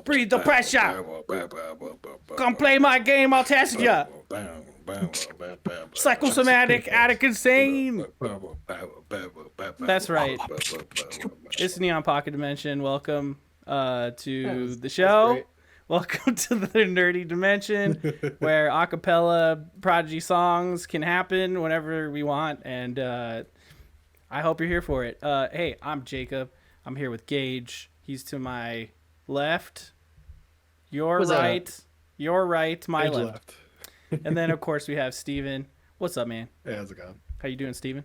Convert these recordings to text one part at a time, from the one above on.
Breathe the pressure. Come play my game, I'll test ya. Psychosomatic, addict, insane. That's right. It's Neon Pocket Dimension. Welcome to the show. Welcome to the Nerdy Dimension, where a cappella Prodigy songs can happen whenever we want, and I hope you're here for it. Hey, I'm Jacob. I'm here with Gage. He's to my left. Your right. Your right. My left. And then, of course, we have Steven. What's up, man? Hey, how's it going? How you doing, Steven?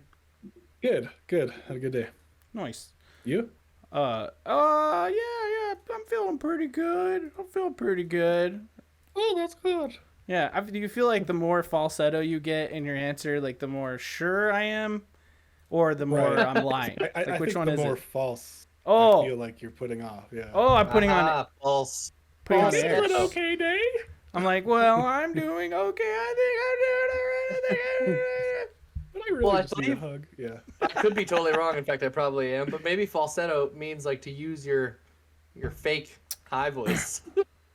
Good. Had a good day. Nice. You? Yeah. I'm feeling pretty good. Oh, that's good. Yeah. Do you feel like the more falsetto you get in your answer, like the more sure I am, or the more I'm lying? I which think one the is more it? false. Oh. I feel like you're putting off. Yeah. Oh, I'm putting on false. putting on Is air. it an okay day? I'm like, well, I'm doing okay. I think I'm doing alright. But I really just need a hug. Yeah. I could be totally wrong. In fact, I probably am. But maybe falsetto means like to use your fake high voice,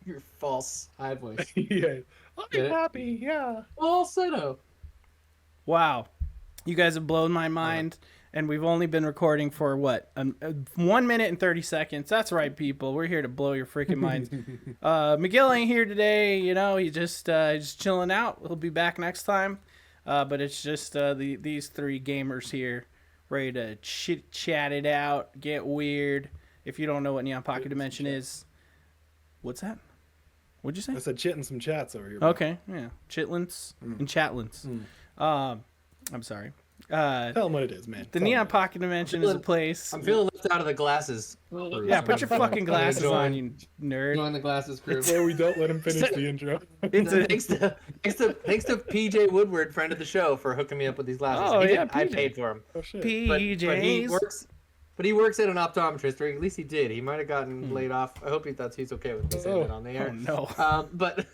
your false high voice. Yeah. I'm happy. Yeah. Falsetto. Wow, you guys have blown my mind, and we've only been recording for what 1 minute and 30 seconds. That's right, people. We're here to blow your freaking minds. Miguel ain't here today. You know, he's just chilling out. He'll be back next time. But it's just these three gamers here, ready to chit-chat it out, get weird. If you don't know what Neon Pocket Dimension is, what's that? What'd you say? I said chit and some chats over here. Okay, yeah, chitlins and chatlins. I'm sorry. Tell them what it is, man. The Neon Pocket Dimension is a place. I'm feeling left out of the glasses. Yeah, put your fucking glasses on, you nerd. Join the glasses crew. Where we don't let him finish the intro. Thanks to PJ Woodward, friend of the show, for hooking me up with these glasses. Oh, yeah, I PJ. paid for them. Oh shit. PJs. But he works at an optometrist, or at least he did. He might have gotten laid off. I hope he's okay with me saying that on the air. Oh no. But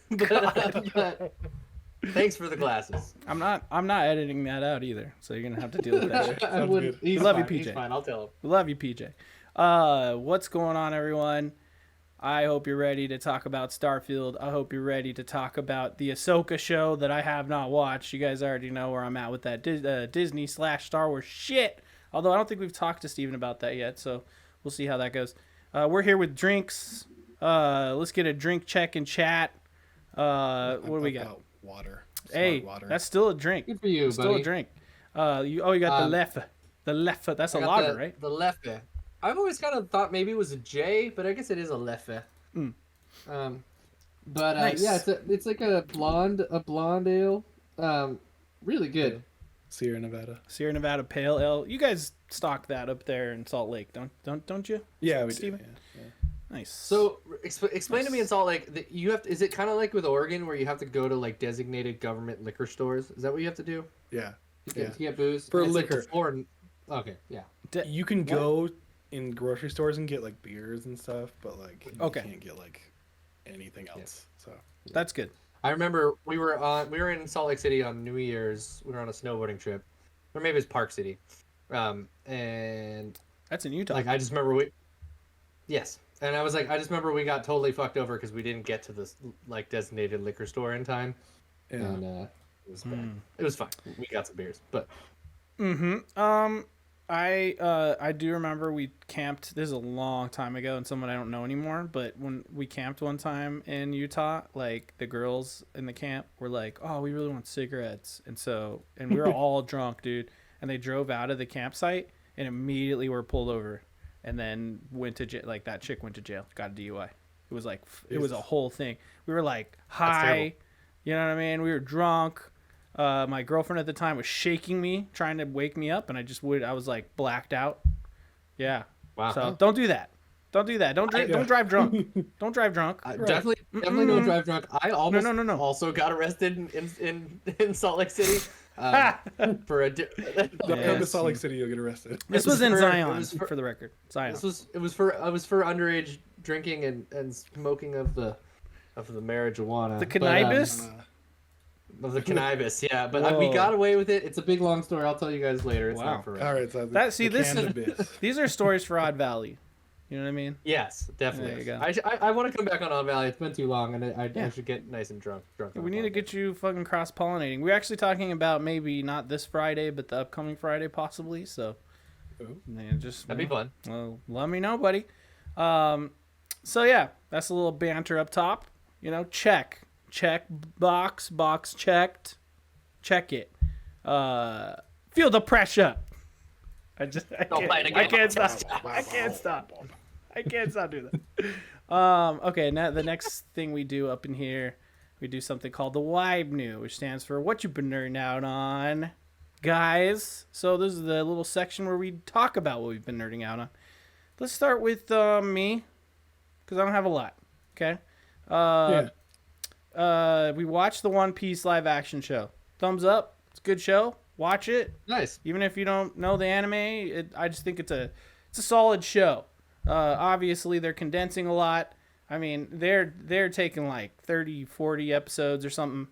thanks for the glasses. I'm not editing that out either, so you're gonna have to deal with that. Shit. I would. We love you, PJ. He's fine. I'll tell him. We love you, PJ. What's going on, everyone? I hope you're ready to talk about Starfield. I hope you're ready to talk about the Ahsoka show that I have not watched. You guys already know where I'm at with that Disney/Star Wars shit. Although I don't think we've talked to Steven about that yet, so we'll see how that goes. We're here with drinks. Let's get a drink check and chat. What do we got? Water. Hey, water. that's still a drink. Good for you, Still buddy. a drink. You got the leffe. The leffe. That's a lager, right? The leffe. I've always kind of thought maybe it was a J, but I guess it is a leffe. Nice. Yeah, it's like a blonde ale. Really good. Sierra Nevada Pale Ale. You guys stock that up there in Salt Lake, don't you? Yeah, we do. Steven? Yeah. Nice. So explain to me in Salt Lake, you have to, is it kind of like with Oregon where you have to go to like designated government liquor stores? Is that what you have to do? Yeah. To get booze? For It's like liquor. Okay, yeah. You can go in grocery stores and get like beers and stuff, but like you can't get like anything else. So That's good. I remember we were in Salt Lake City on New Year's. We were on a snowboarding trip, or maybe it was Park City, and That's in Utah. like I just remember yes, and I just remember we got totally fucked over because we didn't get to this like designated liquor store in time, and it was bad. It was fine. We got some beers, but I do remember we camped. This is a long time ago and someone I don't know anymore. But when we camped one time in Utah, like the girls in the camp were like, "Oh, we really want cigarettes," and we were all drunk, dude. And they drove out of the campsite and immediately were pulled over, and then went to jail. Like that chick went to jail, got a DUI. It was like it was a whole thing. We were like high, you know what I mean? We were drunk. My girlfriend at the time was shaking me, trying to wake me up, and I was like blacked out. Yeah. wow. So don't do that. Don't do that. Don't drive drunk. Don't drive drunk. Definitely don't drive drunk. I almost No. also got arrested in Salt Lake City for a. don't come to Salt Lake City, you'll get arrested. This was in Zion, for for the record. Zion. It was for underage drinking and smoking of the marijuana. The cannabis. of the connivance. Yeah, but we got away with it. It's a big long story. I'll tell you guys later. It's not forever. All right, so these are stories for Odd Valley. You know what I mean? Yes, definitely. There you go. I want to come back on Odd Valley. It's been too long, and I should get nice and drunk. We need to get you fucking cross-pollinating. We're actually talking about maybe not this Friday, but the upcoming Friday possibly. So, that'd be fun. Well, let me know, buddy. So yeah, that's a little banter up top. You know, check box checked. Check it. Feel the pressure. I can't stop doing that. Okay, now the next thing we do up in here, we do something called the WYBNOO, which stands for What You've Been Nerding Out On, guys. So this is the little section where we talk about what we've been nerding out on. Let's start with me, because I don't have a lot. Okay. We watched the One Piece live action show. Thumbs up. It's a good show. Watch it. Nice. Even if you don't know the anime, I just think it's a solid show. Obviously, they're condensing a lot. I mean, they're taking like 30, 40 episodes or something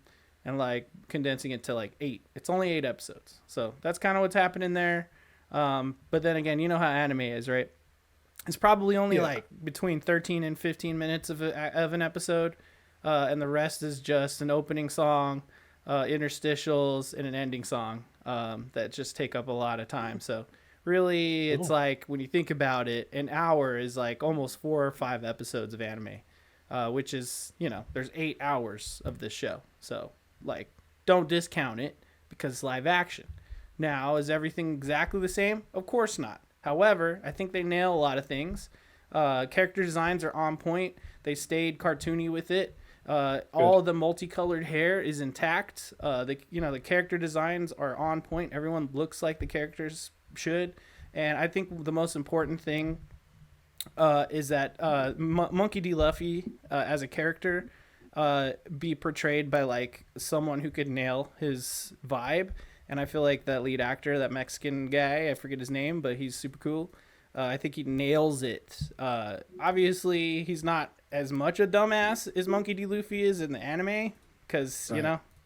and like condensing it to like 8. It's only 8 episodes. So that's kind of what's happening there. But then again, you know how anime is, right? It's probably only like between 13 and 15 minutes of an episode. And the rest is just an opening song, interstitials, and an ending song that just take up a lot of time. So really, it's like, when you think about it, an hour is like almost 4 or 5 episodes of anime, which is, there's 8 hours of this show. So, like, don't discount it because it's live action. Now, is everything exactly the same? Of course not. However, I think they nail a lot of things. Character designs are on point. They stayed cartoony with it. All of the multicolored hair is intact. The character designs are on point. Everyone looks like the characters should. And I think the most important thing is that Monkey D. Luffy as a character be portrayed by like someone who could nail his vibe. And I feel like that lead actor, that Mexican guy, I forget his name, but he's super cool. I think he nails it. Obviously, he's not as much a dumbass as Monkey D. Luffy is in the anime, because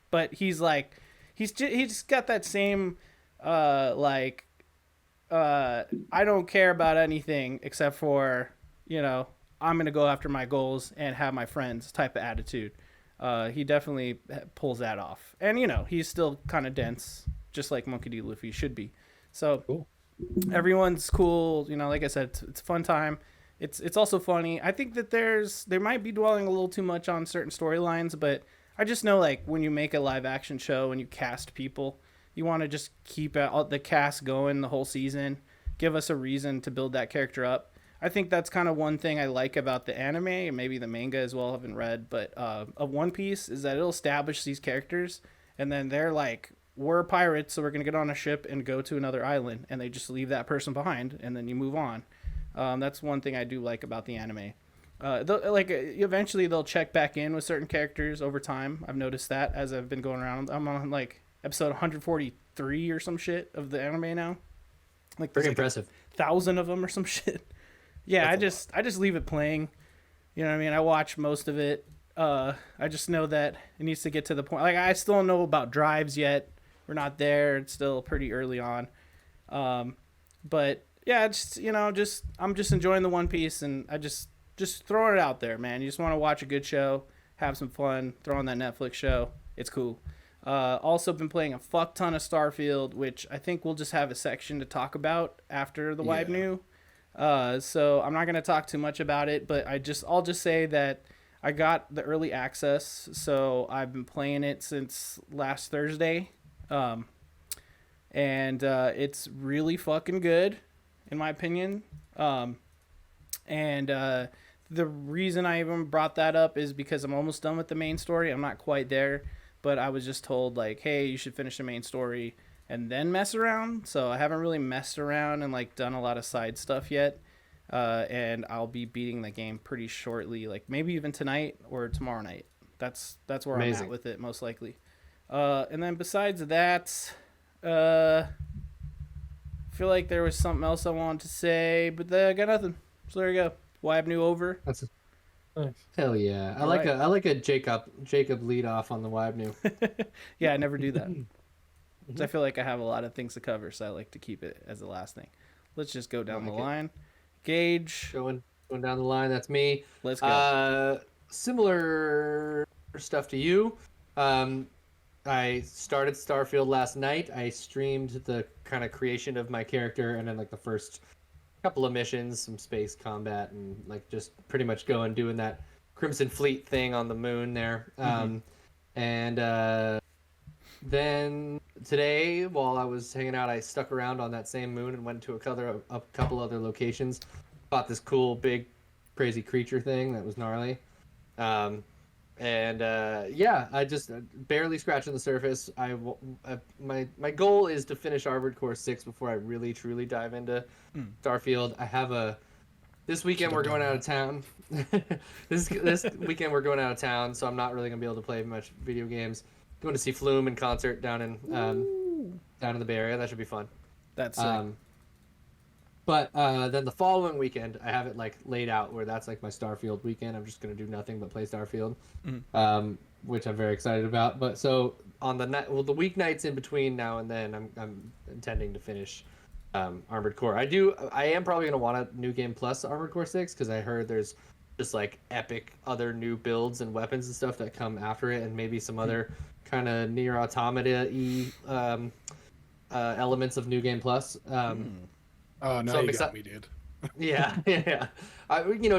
but he's like, he's just got that same I don't care about anything except for I'm gonna go after my goals and have my friends type of attitude. He definitely pulls that off, and he's still kind of dense, just like Monkey D. Luffy should be. So cool. Everyone's cool. Like I said, it's a fun time. It's also funny. I think that they might be dwelling a little too much on certain storylines, but I just know, like, when you make a live action show and you cast people, you want to just keep the cast going the whole season, give us a reason to build that character up. I think that's kind of one thing I like about the anime, and maybe the manga as well, I haven't read, but of One Piece, is that it'll establish these characters, and then they're like, we're pirates, so we're going to get on a ship and go to another island, and they just leave that person behind, and then you move on. That's one thing I do like about the anime. Eventually they'll check back in with certain characters over time. I've noticed that as I've been going around. I'm on like episode 143 or some shit of the anime now. Like, pretty impressive. 1,000 of them or some shit. Yeah, I just leave it playing. You know what I mean? I watch most of it. I just know that it needs to get to the point. Like, I still don't know about drives yet. We're not there. It's still pretty early on. But yeah, I'm just enjoying the One Piece, and I just throwing it out there, man. You just want to watch a good show, have some fun, throw on that Netflix show. It's cool. Also been playing a fuck ton of Starfield, which I think we'll just have a section to talk about after the WYBNOO. So I'm not going to talk too much about it, but I'll just say that I got the early access, so I've been playing it since last Thursday. And it's really fucking good, in my opinion. The reason I even brought that up is because I'm almost done with the main story. I'm not quite there, but I was just told, like, hey, you should finish the main story and then mess around. So I haven't really messed around and like done a lot of side stuff yet. And I'll be beating the game pretty shortly, like maybe even tonight or tomorrow night. That's where I'm at with it, most likely. And then besides that, I feel like there was something else I wanted to say, but I got nothing. So there you go. WYBNOO over. Nice. Hell yeah! I like a Jacob lead off on the WYBNOO. Yeah, I never do that. I feel like I have a lot of things to cover, so I like to keep it as the last thing. Let's just go down the line. Gage. Going down the line. That's me. Let's go. Similar stuff to you. I started Starfield last night. I streamed the kind of creation of my character, and then like the first couple of missions, some space combat, and like just pretty much doing that Crimson Fleet thing on the moon there. And then today, while I was hanging out, I stuck around on that same moon and went to a couple other locations. Fought this cool, big, crazy creature thing that was gnarly. Yeah, I just barely scratching the surface. My goal is to finish Armored Core 6 before I really truly dive into Starfield. This weekend we're going out of town. this weekend we're going out of town, so I'm not really gonna be able to play much video games. Going to see Flume in concert down in the Bay Area. That should be fun. That's sick. But then the following weekend, I have it like laid out where that's like my Starfield weekend. I'm just gonna do nothing but play Starfield, which I'm very excited about. But so on the weeknights in between now and then, I'm intending to finish Armored Core. I am probably gonna want a New Game Plus Armored Core 6 because I heard there's just like epic other new builds and weapons and stuff that come after it, and maybe some other kind of Nier Automata-y elements of New Game Plus. Oh, now you got me, dude. Yeah.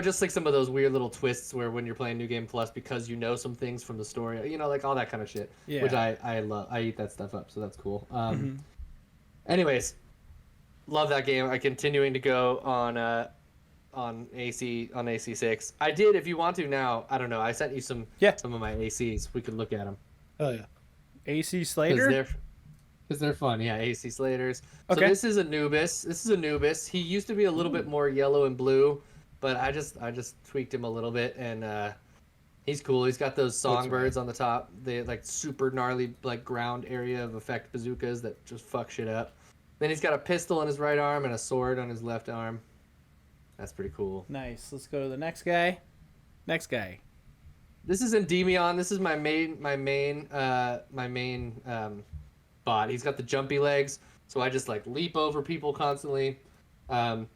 Just like some of those weird little twists where when you're playing New Game Plus, because you know some things from the story, like all that kind of shit. Yeah. Which I love. I eat that stuff up, so that's cool. Anyways, love that game. I'm continuing to go on AC6. I did. If you want to now, I don't know. I sent you some of my ACs. We could look at them. Oh yeah. AC Slater. Because they're fun, yeah. AC Slaters. Okay. So this is Anubis. He used to be a little bit more yellow and blue, but I just tweaked him a little bit, and he's cool. He's got those songbirds on the top. They like super gnarly like ground area of effect bazookas that just fuck shit up. Then he's got a pistol in his right arm and a sword on his left arm. That's pretty cool. Nice. Let's go to the next guy. This is Endymion. This is my main bot. He's got the jumpy legs, so I just like leap over people constantly. And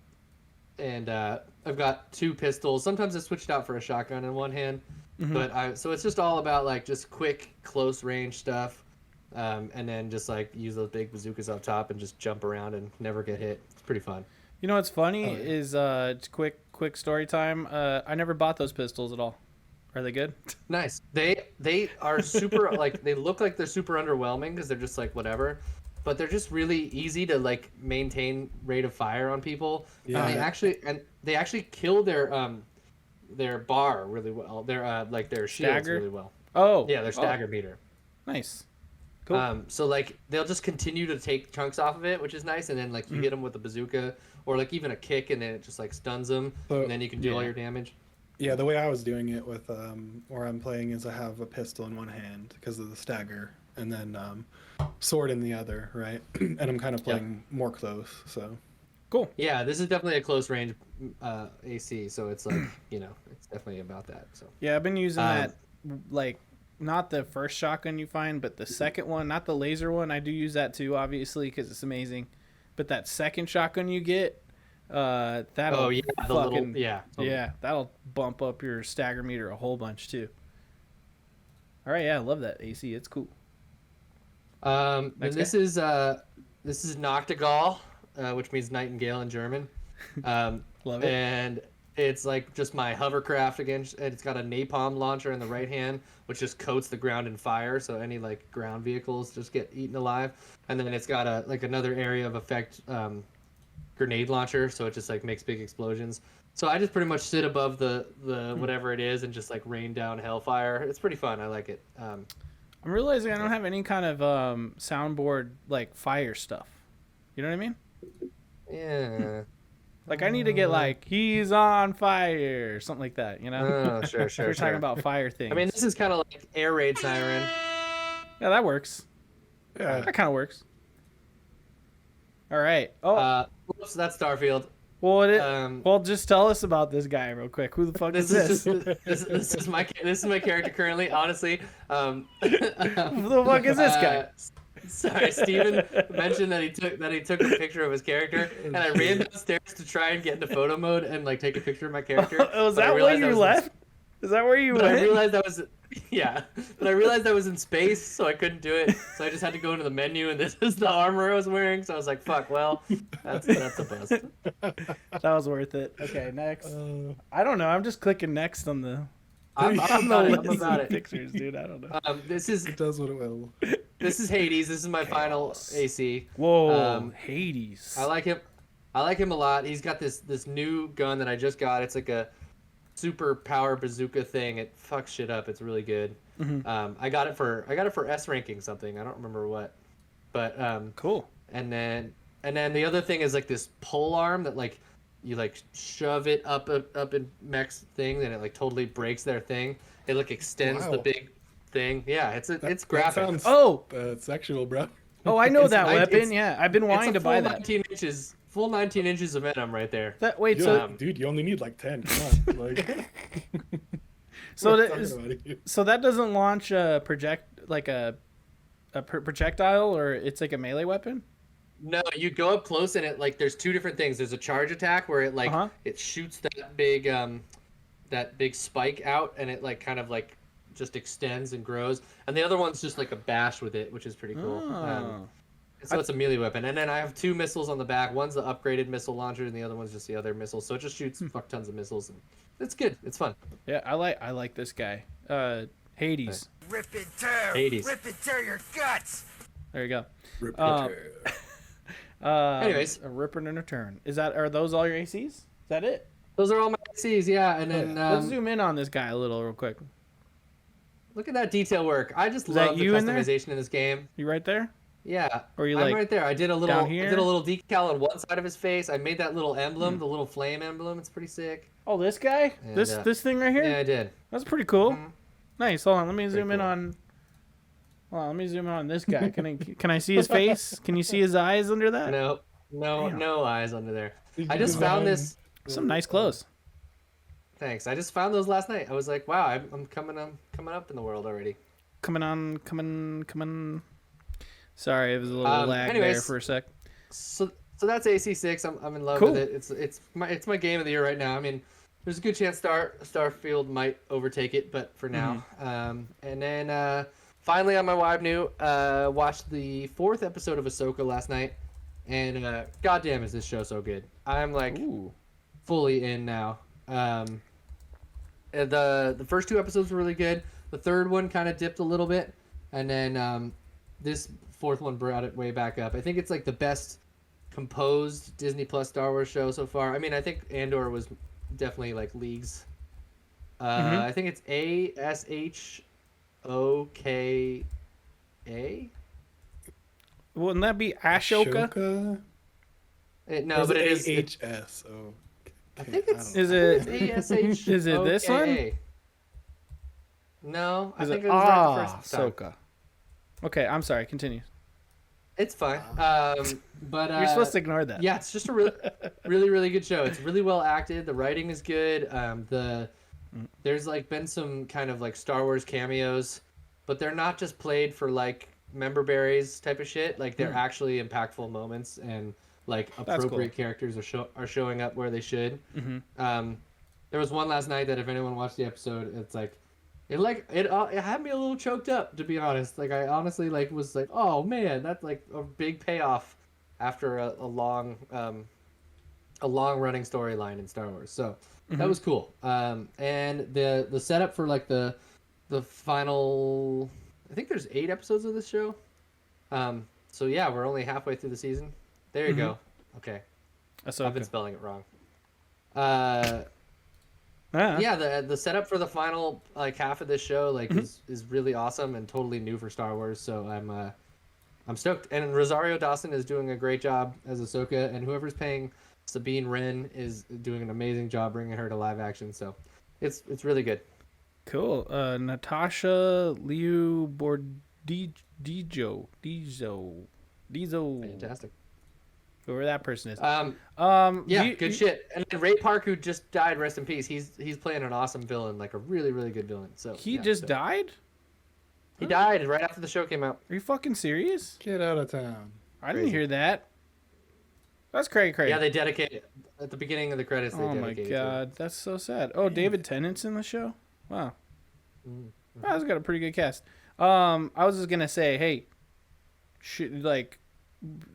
I've got 2 pistols. Sometimes I switched out for a shotgun in one hand, so it's just all about like just quick close range stuff, and then just like use those big bazookas up top and just jump around and never get hit. It's pretty fun. You know what's funny is quick story time. I never bought those pistols at all. Are they good? Nice. They are super like they look like they're super underwhelming because they're just like whatever, but they're just really easy to like maintain rate of fire on people. Yeah. And they actually kill their bar really well. Their shields really well. Oh. Yeah, their stagger meter. Nice. Cool. So like they'll just continue to take chunks off of it, which is nice, and then like you hit them with a bazooka or like even a kick, and then it just like stuns them, and then you can do all your damage. Yeah, the way I was doing it with where I'm playing is I have a pistol in one hand because of the stagger, and then sword in the other, right? And I'm kind of playing more close, so. Cool. Yeah, this is definitely a close range AC, so it's like it's definitely about that. So. Yeah, I've been using that, like not the first shotgun you find, but the second one, not the laser one. I do use that too, obviously, because it's amazing. But that second shotgun you get. That'll that'll bump up your stagger meter a whole bunch too. All right, yeah, I love that AC. It's cool. This is Nachtigall, which means nightingale in German. Love it. And it's like just my hovercraft again. It's got a napalm launcher in the right hand, which just coats the ground in fire, so any like ground vehicles just get eaten alive. And then it's got another area of effect. Grenade launcher, so it just like makes big explosions. So I just pretty much sit above the whatever it is and just like rain down hellfire. It's pretty fun. I like it. I'm realizing I don't have any kind of soundboard like fire stuff. You know what I mean? Yeah. Like I need to get like he's on fire or something like that. You know? Oh, sure. We're talking about fire things. I mean, this is kind of like air raid siren. Yeah, that works. Yeah, that kind of works. All right. Oh, whoops, that's Starfield. Well, just tell us about this guy real quick. Who the fuck is this? This is my character currently. Honestly, Who the fuck is this guy? Sorry, Steven mentioned that he took a picture of his character, and I ran downstairs to try and get into photo mode and like take a picture of my character. Was that where you left? Is that where you went? I realized that was but I realized I was in space, so I couldn't do it. So I just had to go into the menu, and this is the armor I was wearing. So I was like, "Fuck, well, that's a bust." That was worth it. Okay, next. I don't know. I'm just clicking next on the. I'm about it. Pictures, dude. I don't know. It does what it will. This is Hades. This is my final AC. Whoa, Hades. I like him. I like him a lot. He's got this new gun that I just got. It's like a super power bazooka thing. It fucks shit up. It's really good. Mm-hmm. I got it for S ranking something. I don't remember what. But cool. And then the other thing is like this pole arm that like you like shove it up in mech's thing, and it like totally breaks their thing. It like extends the big thing. Yeah, it's graphic. That sounds sexual, bro. Oh, I know that weapon. Yeah, I've been wanting to buy that. 19 inches, full 19 inches of venom right there. Dude, you only need like 10. Come on, like. So that doesn't launch a projectile, or it's like a melee weapon. No, you go up close and it like there's two different things. There's a charge attack where it like it shoots that big spike out, and it like kind of like just extends and grows. And the other one's just like a bash with it, which is pretty cool. So it's a melee weapon. And then I have two missiles on the back. One's the upgraded missile launcher, and the other one's just the other missile. So it just shoots fuck tons of missiles. And it's good. It's fun. Yeah, I like this guy. Hades. Rip and tear. Hades. Rip and tear your guts. There you go. Rip and tear. Anyways, a ripper and a turn. Are those all your ACs? Is that it? Those are all my ACs, yeah. And then let's zoom in on this guy a little real quick. Look at that detail work. I just love the customization in this game. You right there? Yeah. Or I'm right there. I did a little decal on one side of his face. I made that little emblem, the little flame emblem. It's pretty sick. Oh, this guy? And, this thing right here? Yeah, I did. That's pretty cool. Mm-hmm. Nice. Hold on, let me zoom in on. Hold on, let me zoom in on this guy. Can I see his face? Can you see his eyes under that? No eyes under there. I just found this. Some nice clothes. Thanks. I just found those last night. I was like, wow, I'm coming up in the world already. Coming. Sorry, it was a little lag there for a sec. So that's AC6. I'm in love with it. It's my game of the year right now. I mean, there's a good chance Starfield might overtake it, but for now. And then finally on my WYBNOO, watched the 4th episode of Ahsoka last night, and goddamn is this show so good. I'm like fully in now. The first 2 episodes were really good. The 3rd one kind of dipped a little bit, and then this 4th one brought it way back up. I think it's like the best composed Disney Plus Star Wars show so far. I mean, I think Andor was definitely like leagues. I think it's Ashoka. Wouldn't that be Ashoka? No, but it is AHSO. I think it's. Is it ASH? Is it this one? No, I think it was right the first time. Ahsoka. Okay, I'm sorry. Continue. It's fine. But you're supposed to ignore that. Yeah, it's just a really good show. It's really well acted. The writing is good. There's like been some kind of like Star Wars cameos, but they're not just played for like member berries type of shit. Like they're actually impactful moments, and like appropriate characters are showing up where they should. There was one last night that if anyone watched the episode, it's like it had me a little choked up, to be honest. Like I honestly like was like, oh man, that's like a big payoff after a long running storyline in Star Wars. So that was cool. And the setup for like the final, I think there's 8 episodes of this show. So yeah, we're only halfway through the season. There you go. Okay. Ahsoka. I've been spelling it wrong. Yeah, the setup for the final like half of this show like is really awesome and totally new for Star Wars. So I'm stoked. And Rosario Dawson is doing a great job as Ahsoka, and whoever's paying Sabine Wren is doing an amazing job bringing her to live action. So it's really good. Cool. Natasha Liu Bordijo. Fantastic. whoever that person is. Yeah, good shit. And then Ray Park, who just died, rest in peace. He's playing an awesome villain, like a really, really good villain. So He yeah, just so- died? He died right after the show came out. Are you fucking serious? Get out of town. I didn't Crazy. hear that. That's crazy. Yeah, they dedicate it at the beginning of the credits. They Oh my dedicated god, that's so sad. Oh, David Tennant's in the show. Wow, Mm-hmm. wow, it's got a pretty good cast. I was just gonna say, hey,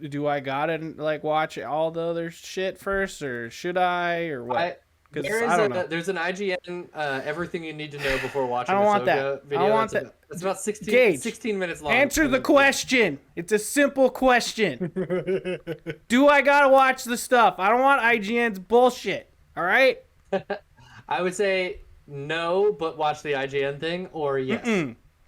do I gotta like watch all the other shit first, or should I, or what? Because I don't know. There's an IGN everything you need to know before watching. I don't want that. Ahsoka I Video. don't want that. It's about 16, Gage, 16 minutes long. Answer the question. It's a simple question. Do I gotta watch the stuff? I don't want IGN's bullshit. All right. I would say no, but watch the IGN thing, or yes.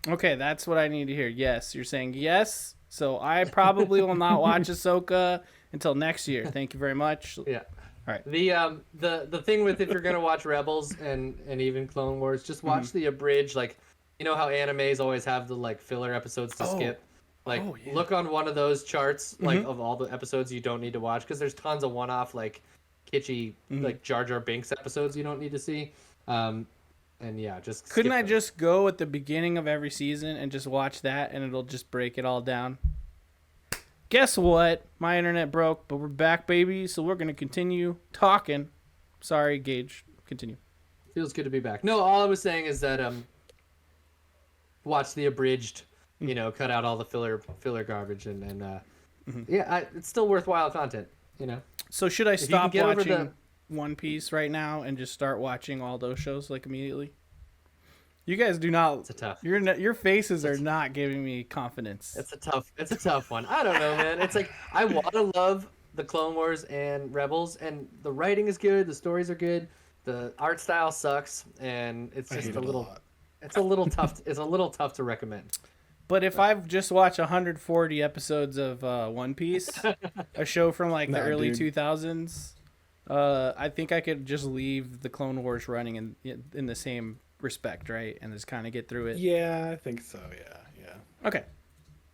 Okay, that's what I need to hear. Yes, you're saying yes. So I probably will not watch Ahsoka until next year. Thank you very much. Yeah. All right. The thing with if you're gonna watch Rebels and even Clone Wars, just watch the abridged. Like, you know how animes always have the like filler episodes to skip. Like, look on one of those charts, like of all the episodes you don't need to watch, because there's tons of one-off like kitschy like Jar Jar Binks episodes you don't need to see. And yeah, just Couldn't skip I them. just go at the beginning of every season and just watch that, and it'll just break it all down? Guess what? My internet broke, but we're back, baby. So we're gonna continue talking. Sorry, Gage. Continue. Feels good to be back. No, all I was saying is that watch the abridged, you know, cut out all the filler garbage, and yeah, it's still worthwhile content, you know. So should I you can stop get over watching the- One Piece right now and just start watching all those shows like immediately? You guys do not. It's a tough. Your faces are not giving me confidence. It's a tough one. I don't know, man. It's like I want to love the Clone Wars and Rebels, and the writing is good, the stories are good, the art style sucks, and it's just a little. It's a little tough. It's a little tough to recommend. But if I've just watched 140 episodes of One Piece, a show from like the early 2000s, I think I could just leave the Clone Wars running in the same respect, right? And just kind of get through it. Yeah, I think so. Yeah. Okay.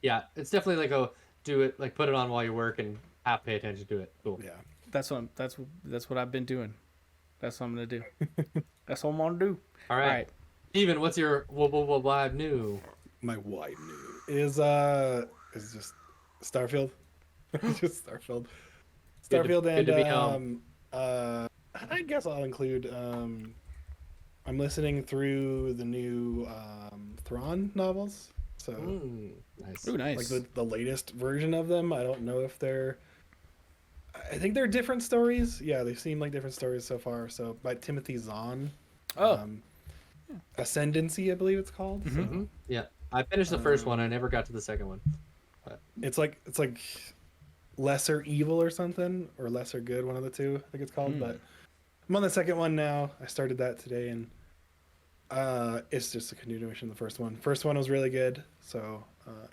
Yeah, it's definitely like do it, like put it on while you work and pay attention to it. Cool. Yeah. That's what I've been doing. That's what I'm gonna do. That's what I'm gonna do. All right. Steven, what's your WYBNOO? My WYBNOO is just Starfield. Just Starfield. Starfield good to be and I guess I'll include I'm listening through the new Thrawn novels. So Nice. Ooh, nice. like the latest version of them. I don't know if I think they're different stories. Yeah, they seem like different stories so far. So by Timothy Zahn. Ascendancy, I believe it's called. So Yeah, I finished the first one. I never got to the second one. But it's like lesser evil or something, or lesser good, one of the two, I think it's called. But I'm on the second one now. I started that today, and it's just a continuation of the first one. First one was really good, so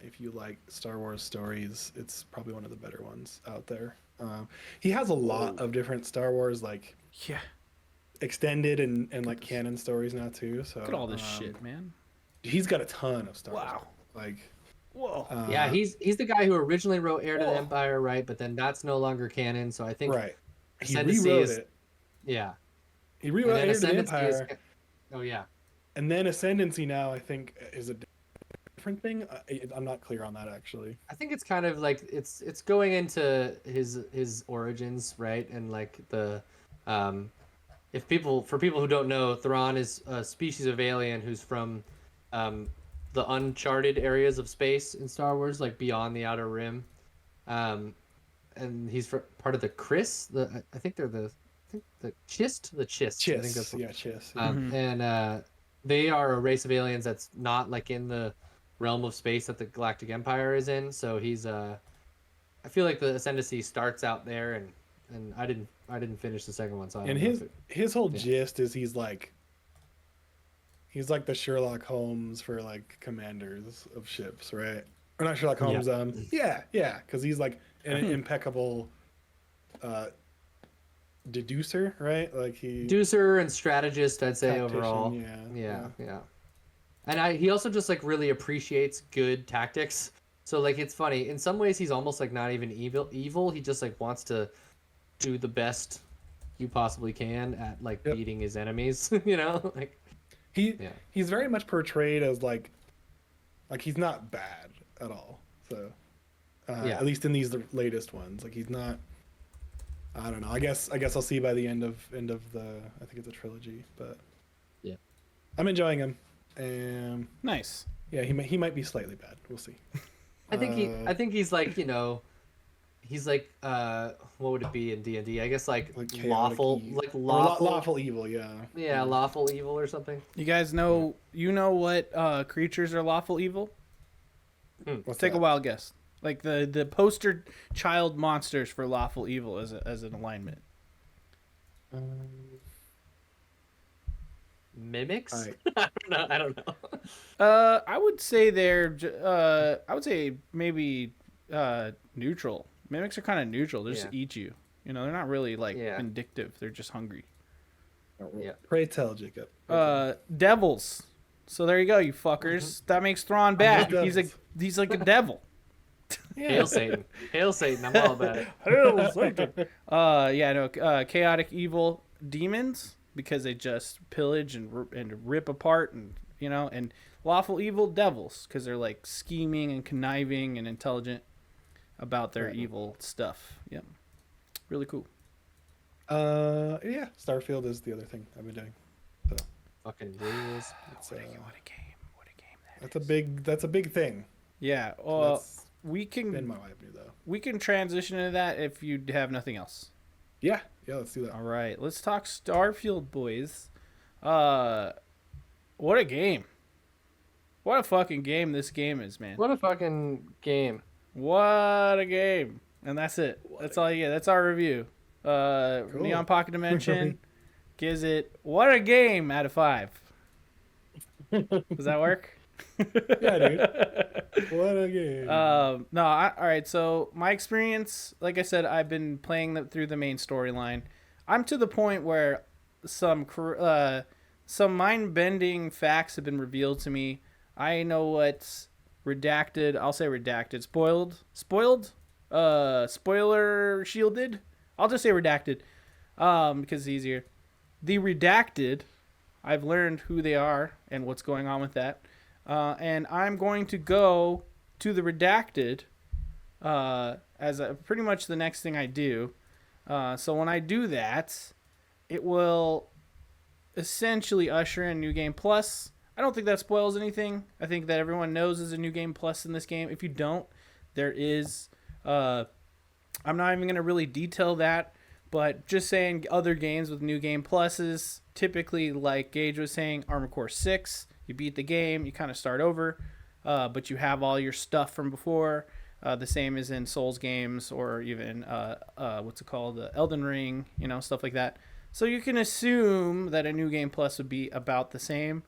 if you like Star Wars stories, it's probably one of the better ones out there. He has a lot of different Star Wars like extended and like canon stories now too. So Look at all this shit, man. He's got a ton of Star Wars. Wow. Like Whoa. yeah, he's the guy who originally wrote Heir to the Empire, right? But then that's no longer canon. So I think right. He Ascendancy rewrote is- it. Yeah. He rewrote And then Heir to the Ascendancy Empire. Oh yeah. And then Ascendancy now, I think, is a different thing. I'm not clear on that actually. I think it's kind of like it's going into his origins, right? And like the for people who don't know, Thrawn is a species of alien who's from the uncharted areas of space in Star Wars, like beyond the Outer Rim. And he's part of the Chris. I think they're the Chist. The Chist. I think that's Chiss, yeah, Chiss. And they are a race of aliens that's not like in the realm of space that the Galactic Empire is in. So he's I feel like the Ascendancy starts out there, and I didn't finish the second one, so I don't And know if his whole gist is he's like the Sherlock Holmes for like commanders of ships, right? Or not Sherlock Holmes. Yeah, because he's like an impeccable deducer, right? Like he Deducer and strategist, I'd say tactician, overall. yeah. And he also just like really appreciates good tactics. So like it's funny. In some ways, he's almost like not even evil. He just like wants to do the best you possibly can at like beating his enemies. You know, like he's very much portrayed as like he's not bad at all. So at least in these latest ones, like he's not. I don't know. I guess I'll see by the end of the. I think it's a trilogy, but yeah, I'm enjoying him. Nice. Yeah, he might be slightly bad. We'll see. I think he's like, you know, he's like what would it be in D&D? I guess like lawful lawful evil. Yeah. Yeah, lawful evil or something. You guys know what creatures are lawful evil? Let's take a wild guess. Like the poster child monsters for lawful evil as an alignment. Mimics? Right. I don't know. I would say I would say maybe neutral. Mimics are kind of neutral. They just eat you. You know, they're not really like vindictive. They're just hungry. Yeah. Pray tell, Jacob. Devils. So there you go, you fuckers. That makes Thrawn bad. He's like a devil. Hail Satan. Hail Satan. I'm all about it. Hail Satan. Chaotic evil demons, because they just pillage and rip apart, and and lawful evil devils, because they're like scheming and conniving and intelligent about their evil stuff. Yep. Really cool. Starfield is the other thing I've been doing. So fucking rules. What a game. What a game that's a big thing. Yeah. We can in my WYBNOO though. We can transition into that if you have nothing else. Yeah, let's do that. All right, let's talk Starfield, boys. What a game. What a fucking game this game is, man. What a fucking game. What a game. And that's it. That's all you get. That's our review. Cool. Neon Pocket Dimension gives it what a game out of 5. Does that work? Yeah, dude. What a game. All right. So my experience, like I said, I've been playing through the main storyline. I'm to the point where some mind-bending facts have been revealed to me. I know what's redacted. I'll say redacted. Spoiled. Spoiler shielded. I'll just say redacted, because it's easier. The redacted, I've learned who they are and what's going on with that. And I'm going to go to the redacted as pretty much the next thing I do. So when I do that, it will essentially usher in New Game Plus. I don't think that spoils anything. I think that everyone knows there's a New Game Plus in this game. If you don't, there is. I'm not even going to really detail that, but just saying other games with New Game Pluses, typically, like Gage was saying, Armored Core 6, you beat the game, you kind of start over, but you have all your stuff from before. The same as in Souls games, or even Elden Ring, stuff like that. So you can assume that a New Game Plus would be about the same.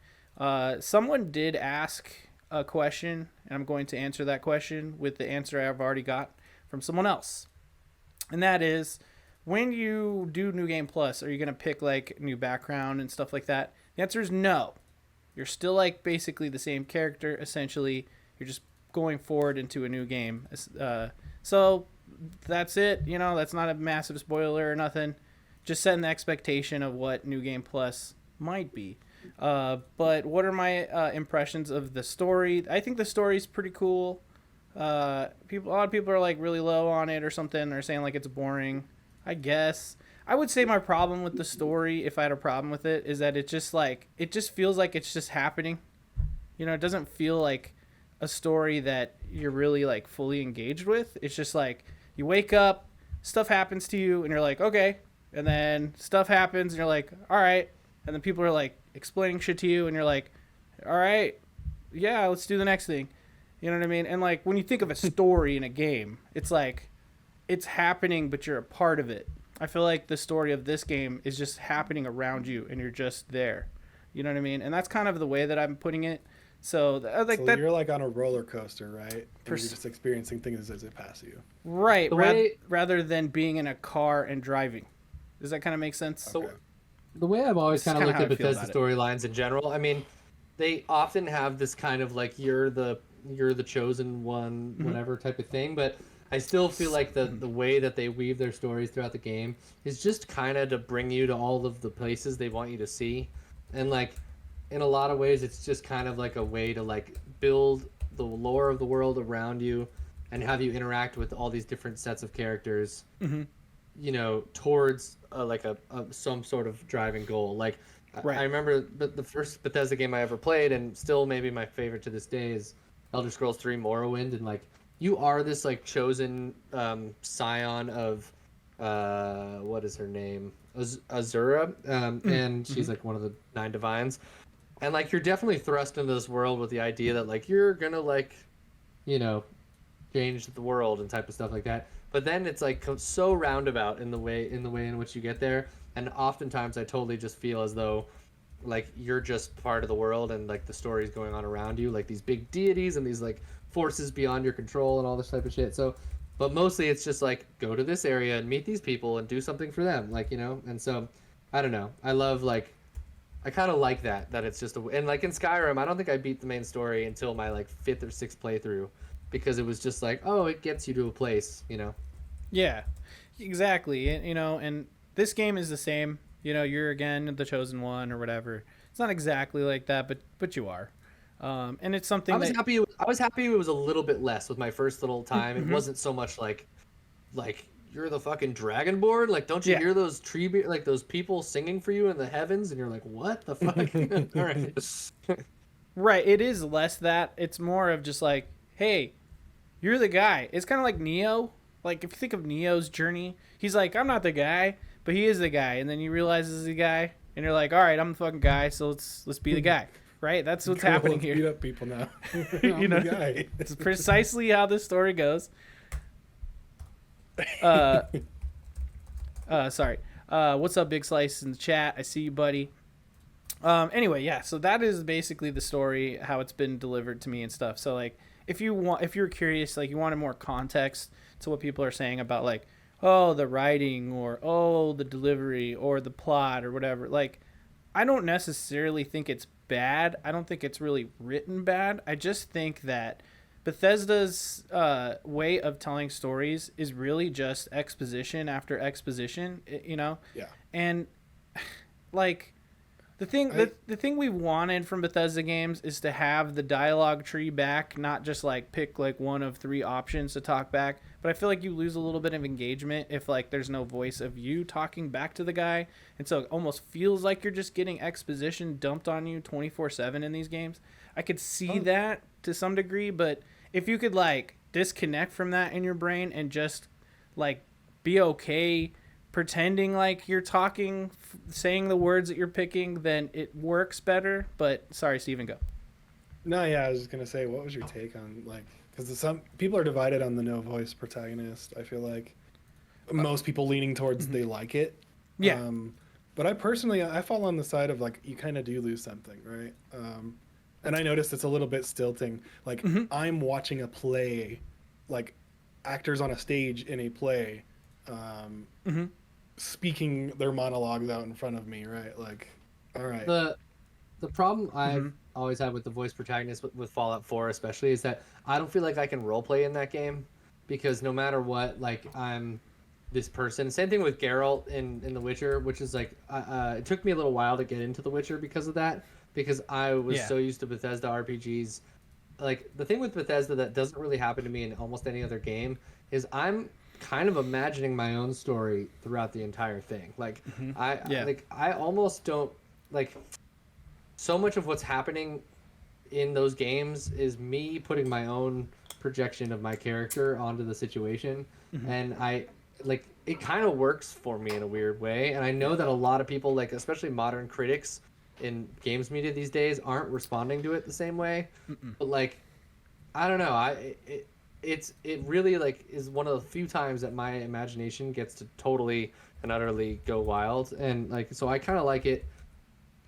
Someone did ask a question, and I'm going to answer that question with the answer I've already got from someone else. And that is, when you do New Game Plus, are you going to pick like new background and stuff like that? The answer is no. You're still like basically the same character, essentially. You're just going forward into a new game. So that's it. That's not a massive spoiler or nothing. Just setting the expectation of what New Game Plus might be. But what are my impressions of the story? I think the story's pretty cool. A lot of people are like really low on it or something. They're saying like it's boring. I guess I would say my problem with the story, if I had a problem with it, is that it just feels like it's just happening. It doesn't feel like a story that you're really like fully engaged with. It's just like you wake up, stuff happens to you, and you're like, okay, and then stuff happens, and you're like, all right, and then people are like explaining shit to you, and you're like, all right, yeah, let's do the next thing. You know what I mean? And like when you think of a story in a game, it's like it's happening, but you're a part of it. I feel like the story of this game is just happening around you, and you're just there. You know what I mean? And that's kind of the way that I'm putting it. So you're like on a roller coaster, right? You're just experiencing things as they pass you. Right. Rather than being in a car and driving. Does that kind of make sense? Okay. The way I've always kind of looked at Bethesda about storylines in general, I mean, they often have this kind of like you're the you're the chosen one, whatever type of thing. But I still feel like the way that they weave their stories throughout the game is just kind of to bring you to all of the places they want you to see. And like in a lot of ways, it's just kind of like a way to like build the lore of the world around you and have you interact with all these different sets of characters, you know, towards like a some sort of driving goal. Like Right. I remember the first Bethesda game I ever played, and still maybe my favorite to this day, is Elder Scrolls 3 Morrowind. And like you are this like chosen scion of what is her name, Azura, and she's like one of the 9 divines. And like you're definitely thrust into this world with the idea that like you're gonna like, you know, change the world and type of stuff like that. But then it's like so roundabout in the way in which you get there. And oftentimes I totally just feel as though like you're just part of the world and like the story's going on around you, like these big deities and these like forces beyond your control and all this type of shit. So, but mostly it's just like go to this area and meet these people and do something for them, like, you know. And so I don't know. I love like I kind of like that it's just and like in Skyrim, I don't think I beat the main story until my like 5th or 6th playthrough, because it was just like, oh, it gets you to a place, you know. Yeah, exactly. And, you know, and this game is the same. You know, you're again the chosen one or whatever. It's not exactly like that, but you are. And it's something I was happy it was a little bit less with my first little time. It wasn't so much like you're the fucking dragonborn. Like, don't you hear those like those people singing for you in the heavens? And you're like, what the fuck? All right. Right. It is less that. It's more of just like, hey, you're the guy. It's kind of like Neo. Like, if you think of Neo's journey, he's like, I'm not the guy, but he is the guy. And then you realize he's the guy, and you're like, all right, I'm the fucking guy, so let's be the guy. Right? That's what's happening here. Beat up people now. You know, the guy. It's precisely how this story goes. Sorry. What's up, Big Slice in the chat? I see you, buddy. Anyway, yeah. So that is basically the story, how it's been delivered to me and stuff. So like, if you're curious, like you wanted more context to what people are saying about like, oh, the writing or oh, the delivery or the plot or whatever. Like, I don't necessarily think it's bad. I don't think it's really written bad. I just think that Bethesda's way of telling stories is really just exposition after exposition, you know? Yeah. And like the thing we wanted from Bethesda games is to have the dialogue tree back, not just like pick like one of 3 options to talk back. But I feel like you lose a little bit of engagement if like there's no voice of you talking back to the guy. And so it almost feels like you're just getting exposition dumped on you 24/7 in these games. I could see that to some degree, but if you could like disconnect from that in your brain and just like be okay pretending like you're talking, saying the words that you're picking, then it works better. But sorry, Steven, go. No, yeah, I was just gonna say, what was your take on like, because some people are divided on the no voice protagonist. I feel like most people leaning towards they like it. Yeah. But I personally, I fall on the side of like you kind of do lose something, right? And I noticed it's a little bit stilting. Like I'm watching a play, like actors on a stage in a play, speaking their monologues out in front of me, right? Like, all right. The problem I've always had with the voice protagonist with Fallout 4 especially is that I don't feel like I can roleplay in that game, because no matter what, like I'm this person. Same thing with Geralt in The Witcher, which is like it took me a little while to get into The Witcher because of that, because I was so used to Bethesda RPGs. Like the thing with Bethesda that doesn't really happen to me in almost any other game is I'm kind of imagining my own story throughout the entire thing. Like I almost don't like, so much of what's happening in those games is me putting my own projection of my character onto the situation. And I like, it kind of works for me in a weird way. And I know that a lot of people, like especially modern critics in games media these days, aren't responding to it the same way. But like, I don't know, it really like is one of the few times that my imagination gets to totally and utterly go wild. And like, so I kind of like it.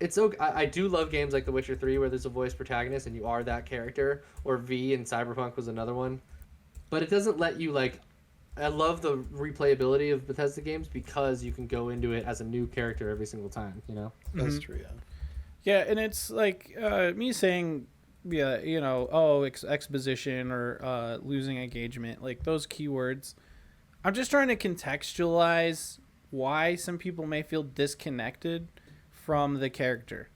It's okay. I do love games like The Witcher 3 where there's a voice protagonist and you are that character, or V in Cyberpunk was another one. But it doesn't let you like, I love the replayability of Bethesda games because you can go into it as a new character every single time, you know? That's true, yeah. Yeah, and it's like me saying yeah, exposition or losing engagement, like those keywords. I'm just trying to contextualize why some people may feel disconnected from the character.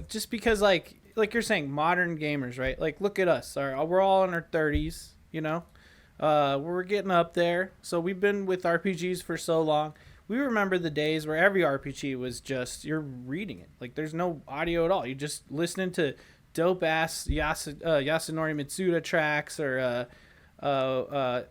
Just because, like you're saying, modern gamers, right? Like, look at us. We're all in our 30s, we're getting up there. So we've been with RPGs for so long. We remember the days where every RPG was just, you're reading it. Like, there's no audio at all. You're just listening to dope-ass Yasunori Mitsuda tracks or Nobuo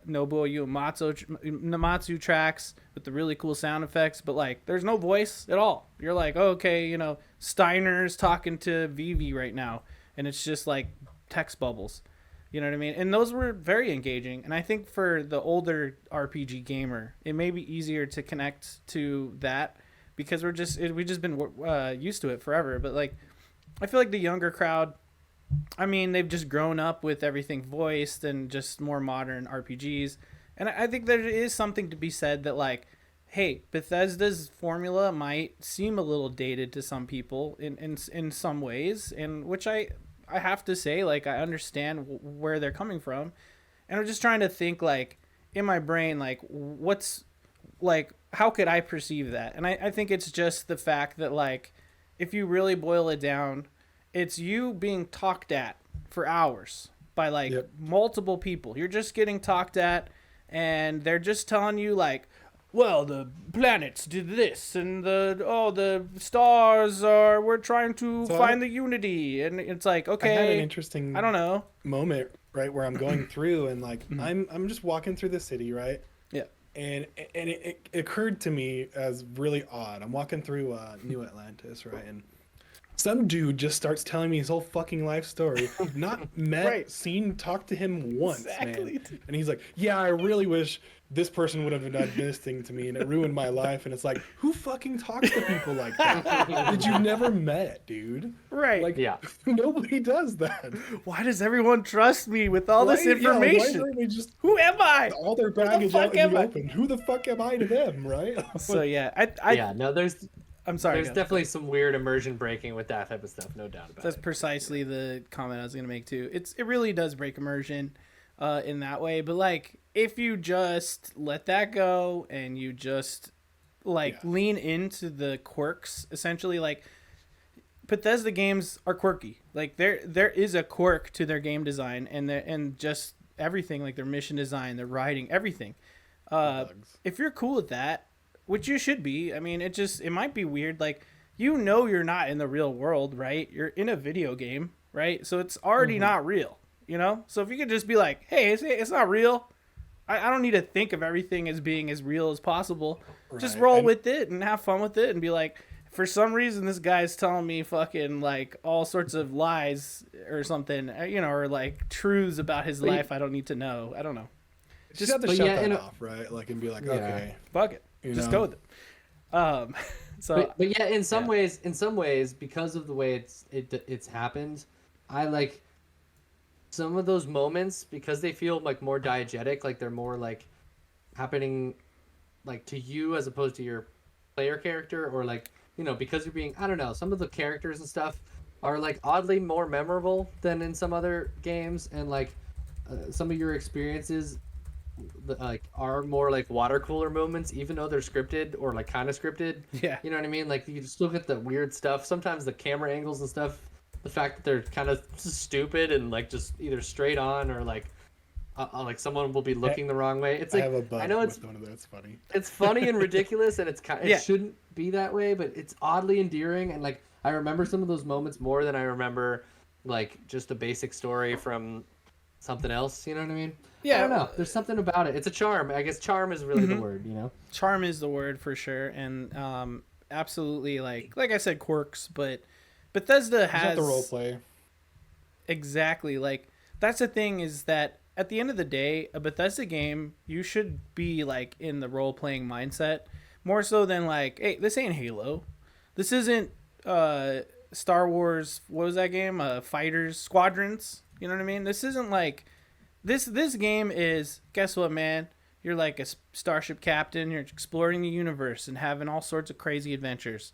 Uematsu tracks with the really cool sound effects. But, like, there's no voice at all. You're like, oh, okay, Steiner's talking to Vivi right now. And it's just, like, text bubbles. You know what I mean? And those were very engaging. And I think for the older RPG gamer, it may be easier to connect to that because we've just been used to it forever. But, like, I feel like the younger crowd, I mean, they've just grown up with everything voiced and just more modern RPGs. And I think there is something to be said that, like, hey, Bethesda's formula might seem a little dated to some people in some ways, and which I have to say, like, I understand where they're coming from. And I'm just trying to think, like, in my brain, like, how could I perceive that? And I think it's just the fact that, like, if you really boil it down, it's you being talked at for hours by, like, multiple people. You're just getting talked at, and they're just telling you, like, well, the planets did this, and the stars we're trying to find the unity. And it's like, okay, I had an interesting, I don't know, moment, right, where I'm going through and, like, I'm just walking through the city, right? Yeah. And it occurred to me as really odd. I'm walking through New Atlantis, right? And some dude just starts telling me his whole fucking life story. I've not met, Right. seen, talked to him once, Exactly. man. And he's like, yeah, I really wish this person would have done this thing to me and it ruined my life. And it's like, who fucking talks to people like that? Did you never met, dude? right? Like, Yeah. nobody does that. Why does everyone trust me with all this Right? Yeah, like, why information? don't they just Who am I? all their Who the baggage fuck out in am the I? open? Who the fuck am I to them, right? So yeah, I'm sorry. There's guys. definitely some weird immersion breaking with that type of stuff, no doubt about That's it. precisely the comment I was gonna make too. It really does break immersion, in that way. But, like, if you just let that go and you just, like, lean into the quirks, essentially, like, Bethesda games are quirky. Like, there is a quirk to their game design and just everything, like their mission design, their writing, everything. If you're cool with that, which you should be, I mean, it might be weird. Like, you're not in the real world, right? You're in a video game, right? So it's already not real, So if you could just be like, hey, it's not real. I don't need to think of everything as being as real as possible. Just Right. roll And- with it and have fun with it and be like, for some reason, this guy's telling me fucking, like, all sorts of lies or something, or, like, truths about his life I don't need to know. I don't know. Just have to but shut yeah, that in a- off, right? Like, and be like, Yeah. okay. Fuck it. Just go with it. So But yeah, in some ways, because of the way it's happened, I like some of those moments because they feel like more diegetic, like they're more like happening like to you as opposed to your player character, or like, because you're being, I don't know, some of the characters and stuff are like oddly more memorable than in some other games, and like some of your experiences like are more like water cooler moments, even though they're scripted or like kind of scripted. Yeah. You know what I mean? Like, you just look at the weird stuff. Sometimes the camera angles and stuff, the fact that they're kind of stupid and like just either straight on or like someone will be looking the wrong way. It's I like, have a bug I know it's with one of those. Funny. it's funny and ridiculous, and it Yeah. shouldn't be that way, but it's oddly endearing. And like, I remember some of those moments more than I remember like just a basic story from something else. You know what I mean? Yeah. I don't know. There's something about it. It's a charm. I guess charm is really the word. charm is the word for sure, and absolutely, like I said, quirks. But Bethesda It's has not the role play. exactly, like, that's the thing, is that at the end of the day, a Bethesda game, you should be, like, in the role playing mindset more so than, like, hey, this ain't Halo, this isn't Star Wars. What was that game? Fighters Squadrons. You know what I mean? This isn't like this game is, guess what, man? You're like a starship captain. You're exploring the universe and having all sorts of crazy adventures.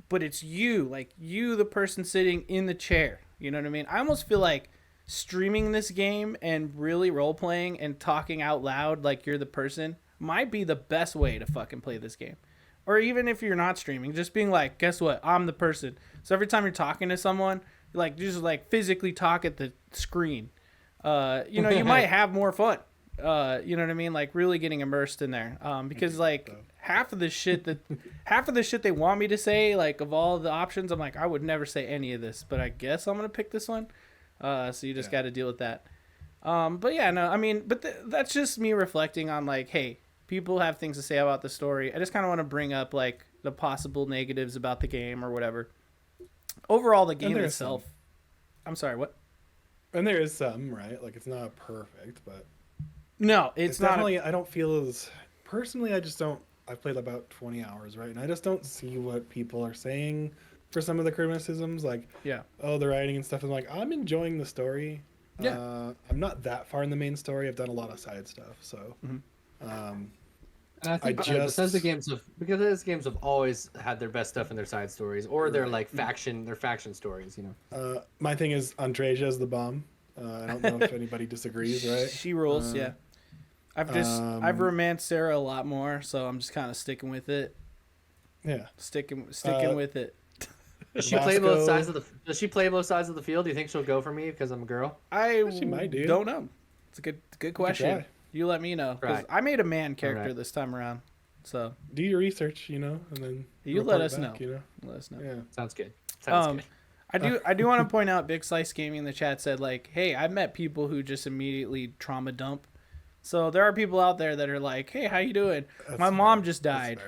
but it's you, like you, the person sitting in the chair. You know what I mean? I almost feel like streaming this game and really role playing and talking out loud like you're the person might be the best way to fucking play this game. Or even if you're not streaming, just being like, guess what? I'm the person. So every time you're talking to someone, like just like physically talk at the screen. You know, you might have more fun. You know what I mean? Like really getting immersed in there. Because like half of the shit they want me to say, like of all the options, I'm like, I would never say any of this, but I guess I'm gonna pick this one. So you just got to deal with that. But yeah, no, I mean, but that's just me reflecting on like, hey, people have things to say about the story. I just kind of want to bring up like the possible negatives about the game or whatever. Overall, the game itself. I'm sorry, what? And there is some, right? Like it's not perfect, but no, it's not. Definitely, I don't feel as personally. I just don't. I've played about 20 hours, right? And I just don't see what people are saying for some of the criticisms, like, oh, the writing and stuff. I'm like, I'm enjoying the story. Yeah. I'm not that far in the main story. I've done a lot of side stuff, so. And I think Bethesda games have always had their best stuff in their side stories or their like faction stories, you know. My thing is Andresia's the bomb. I don't know if anybody disagrees, right? She rules, yeah. I've romanced Sarah a lot more, so I'm just kind of sticking with it. Yeah, sticking with it. Does she play both sides of the field? Do you think she'll go for me because I'm a girl? She might do. Don't know. It's a good question. You let me know. Right. I made a man character this time around. So do your research, you know, and then you let us know. You know. Let us know. Yeah, sounds good. I do want to point out, Big Slice Gaming in the chat said like, hey, I've met people who just immediately trauma dump. So there are people out there that are like, hey, how you doing? My mom just died.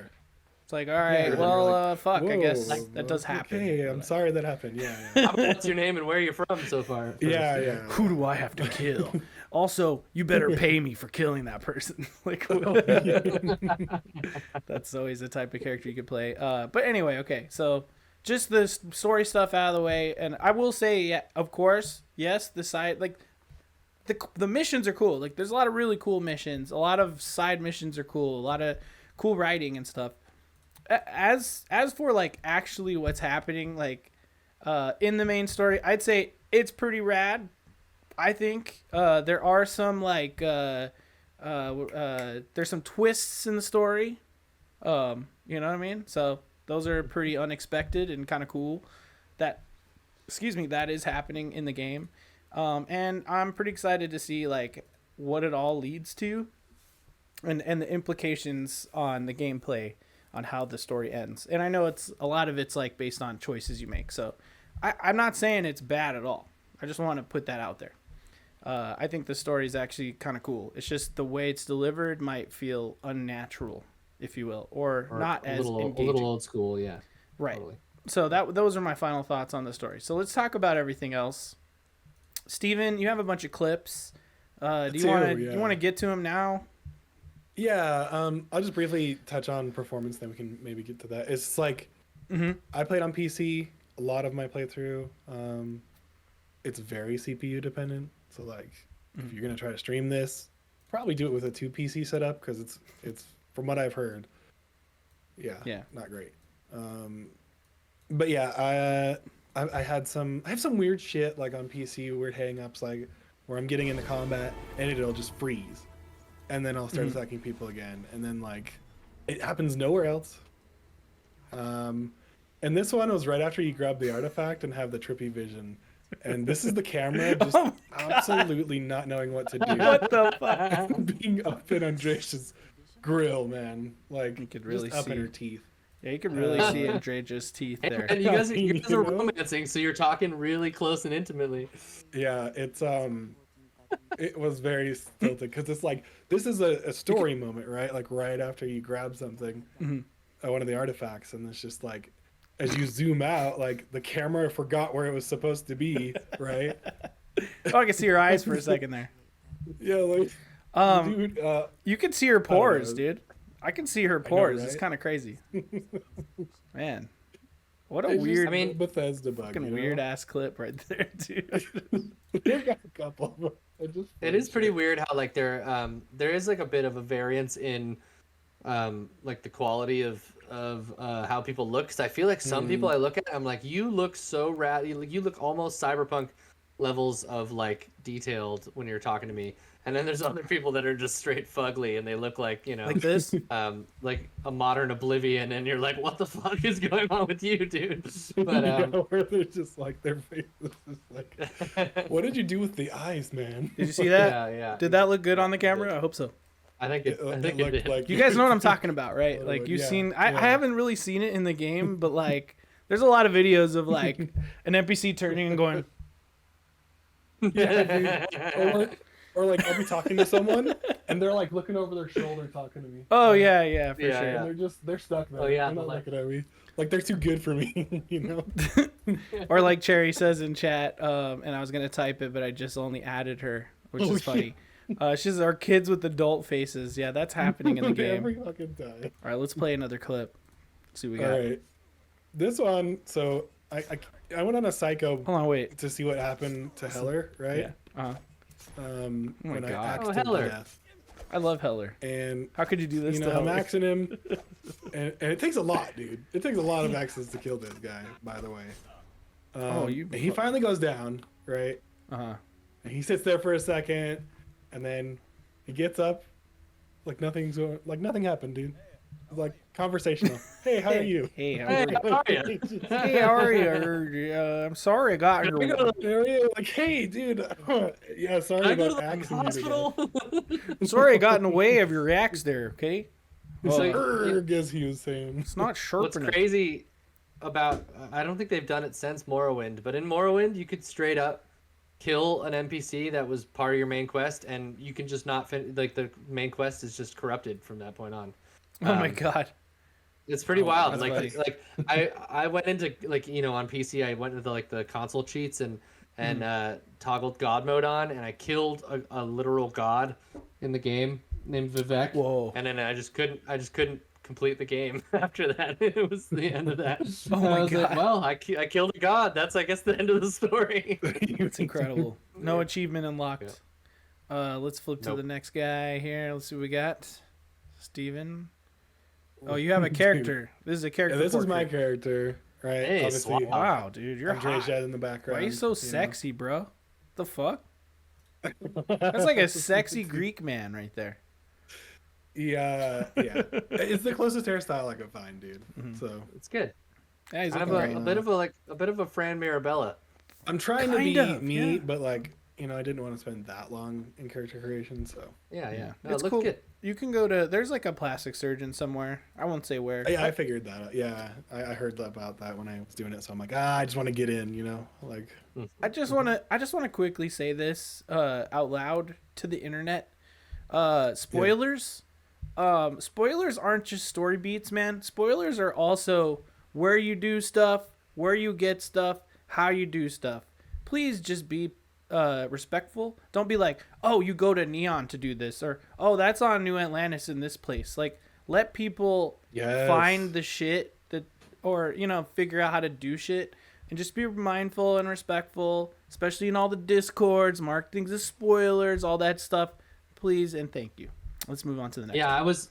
It's like, all right, well, fuck, I guess that does happen. Okay, I'm sorry that happened. What's your name and where you're from so far? Yeah. Who do I have to kill? Also, you better pay me for killing that person. Like, that's always the type of character you could play. But anyway, okay, so just the story stuff out of the way, and I will say, yeah, of course, yes, the side, like, the missions are cool. Like, there's a lot of really cool missions. A lot of side missions are cool. A lot of cool writing and stuff. As for like actually what's happening like in the main story, I'd say it's pretty rad. I think there are some like there's some twists in the story. You know what I mean? So those are pretty unexpected and kind of cool. That is happening in the game. And I'm pretty excited to see like what it all leads to and the implications on the gameplay on how the story ends. And I know a lot of it's like based on choices you make. So I'm not saying it's bad at all. I just want to put that out there. I think the story is actually kind of cool. It's just the way it's delivered might feel unnatural, if you will, or not as engaging. A little old school, yeah. Right. Totally. So those are my final thoughts on the story. So let's talk about everything else. Steven, you have a bunch of clips. Do you want to get to them now? Yeah, I'll just briefly touch on performance, then we can maybe get to that. It's like, I played on PC a lot of my playthrough. It's very CPU dependent, so like, if you're gonna try to stream this, probably do it with a 2 PC setup because it's from what I've heard, not great. But yeah, I have some weird shit like on PC, weird hang-ups, like where I'm getting into combat and it'll just freeze. And then I'll start attacking people again. And then, like, it happens nowhere else. And this one was right after you grab the artifact and have the trippy vision. And this is the camera just absolutely not knowing what to do. What the fuck? Being up in Andrea's grill, man. Like, you could really up see in her teeth. Yeah, you could really see Andrea's teeth there. And you guys are romancing, so you're talking really close and intimately. Yeah, it's... It was very stilted because it's like this is a story moment, right? Like right after you grab something, one of the artifacts, and it's just like as you zoom out, like the camera forgot where it was supposed to be, right? Oh, I can see her eyes for a second there. Yeah, like dude, you can see her pores, dude. I can see her pores. Know, right? It's kind of crazy, man. What a weird, Bethesda bug, fucking weird ass clip right there, dude. They've got a couple of them. It is pretty weird how like there is like a bit of a variance in like the quality of how people look, because I feel like some people I look at, I'm like, you look so rad, you look almost cyberpunk levels of like detailed when you're talking to me, and then there's other people that are just straight fugly and they look like, you know, Like this. like a modern Oblivion, and you're like, what the fuck is going on with you, dude? But Yeah, where they're just like their face is just like, what did you do with the eyes, man? Did you see that? yeah. Did that look good on the camera? I hope so. I think it It did. looked like You guys know what I'm talking about, right? Like you've Yeah, seen. I yeah. haven't really seen it in the game, but like, there's a lot of videos of like an NPC turning and going. Yeah, dude. Or like I'll be talking to someone and they're like looking over their shoulder talking to me. Oh yeah, for Yeah, sure. And they're stuck there. Oh, yeah, They're not like- looking at me. Like they're too good for me, you know? Or like Cherry says in chat, and I was gonna type it, but I just only added her, which Oh, is funny. She's our kids with adult faces. Yeah, that's happening in the game. Every fucking time. All right, let's play another clip. See what we All got. right. This one, so I went on a psycho Hold on, wait. to see what happened to Heller, right? Yeah. Uh-huh. When I God. axed Oh, him to Heller. death. I love Heller. And How could you do this you to know, I'm Heller? axing him, and it takes a lot, dude. It takes a lot of axes to kill this guy, by the way. And he finally goes down, right? Uh-huh. And he sits there for a second, and then he gets up, like nothing happened, dude. It's like conversational. Hey, how are you? Hey, how Hey, are you? how are you? Hey, how are you? I'm sorry I got Can I your... go to How are you? Like, hey, dude. Yeah, sorry Can I go about to the axing you today. hospital? Sorry I got in the way of your axe there, okay? It's like- Erg, as he was saying. It's not What's sharpening. crazy about, I don't think they've done it since Morrowind, but in Morrowind you could straight up kill an NPC that was part of your main quest, and you can just not like the main quest is just corrupted from that point on. Oh my god. It's pretty Oh, wild. that's Like funny. I went into, like, you know, on PC I went into like the console cheats and toggled God mode on, and I killed a literal god in the game named Vivek. Whoa. And then I just couldn't complete the game after that. It was the end of that. Oh And my I was like, God. well, I killed a god. That's, I guess, the end of the story. It's incredible. No achievement unlocked. Let's flip to Nope. the next guy here. Let's see what we got. Steven. Oh, you have a character. This is a character. Yeah, this is my portrait. character, right? Hey, Obviously, swap. Wow, dude, you're Andre hot. Jed in the background. Why are you so know? sexy, bro? The fuck? That's like a sexy Greek man right there. Yeah. It's the closest hairstyle I could find, dude. So It's good. Yeah, he's I have looking a great. bit of a Fran Mirabella. I'm trying to be Kind of, me, yeah. but like, you know, I didn't want to spend that long in character creation, so Yeah. No, It's it looks cool. good. You can go to. There's like a plastic surgeon somewhere. I won't say where. yeah, I figured that out. Yeah, I heard about that when I was doing it, so I'm like, I just want to get in, you know, like. I just want to quickly say this out loud to the internet. Spoilers. Spoilers aren't just story beats, man. Spoilers are also where you do stuff, where you get stuff, how you do stuff. Please just be respectful. Don't be like, oh, you go to Neon to do this, or oh, that's on New Atlantis in this place. Like, let people Yes. find the shit that, or you know, figure out how to do shit, and just be mindful and respectful, especially in all the discords, mark things as spoilers, all that stuff. Please and thank you. Let's move on to the next. Yeah, I was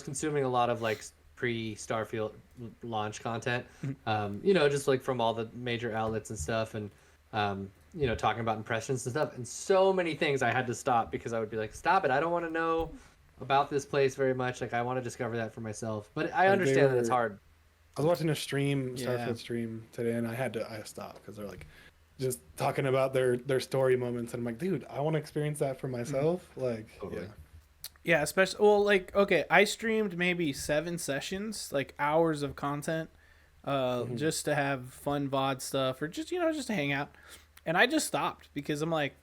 consuming a lot of like pre-Starfield launch content, you know, just like from all the major outlets and stuff, and you know, talking about impressions and stuff, and so many things I had to stop because I would be like, stop it, I don't want to know about this place very much, like I want to discover that for myself, but I understand that it's hard. I was watching a stream, Yeah. Starfield stream today, and I stopped because they're like, just talking about their story moments, and I'm like, dude, I want to experience that for myself. Like, Totally. yeah. Yeah, especially, well, like, okay, I streamed maybe 7 sessions, like hours of content, just to have fun VOD stuff, or just, you know, just to hang out. And I just stopped because I'm like,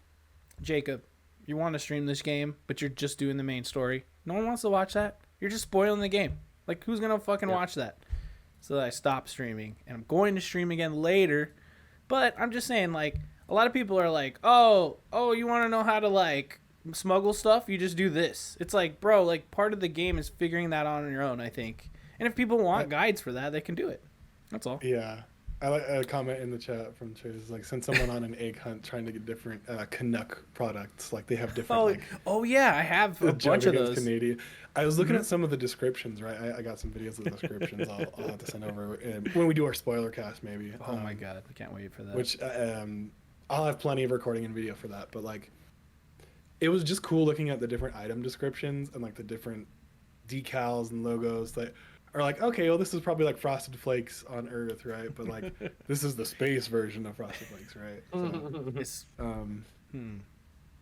Jacob, you want to stream this game, but you're just doing the main story. No one wants to watch that. You're just spoiling the game. Like, who's going to fucking watch that? So I stopped streaming, and I'm going to stream again later. But I'm just saying, like, a lot of people are like, oh, you want to know how to, like, smuggle stuff? You just do this. It's like, bro, like, part of the game is figuring that out on your own, I think. And if people want guides for that, they can do it. That's all. Yeah. I like a comment in the chat from Chase, like, send someone on an egg hunt trying to get different Canuck products. Like, they have different, like, Oh yeah, I have a bunch of Java's those. Canadian. I was looking at some of the descriptions, right? I got some videos of the descriptions. I'll have to send over when we do our spoiler cast, maybe. Oh my god, I can't wait for that. Which I'll have plenty of recording and video for that. But like, it was just cool looking at the different item descriptions and like the different decals and logos that are like, okay, well, this is probably like Frosted Flakes on Earth, right? But like, this is the space version of Frosted Flakes, right? So,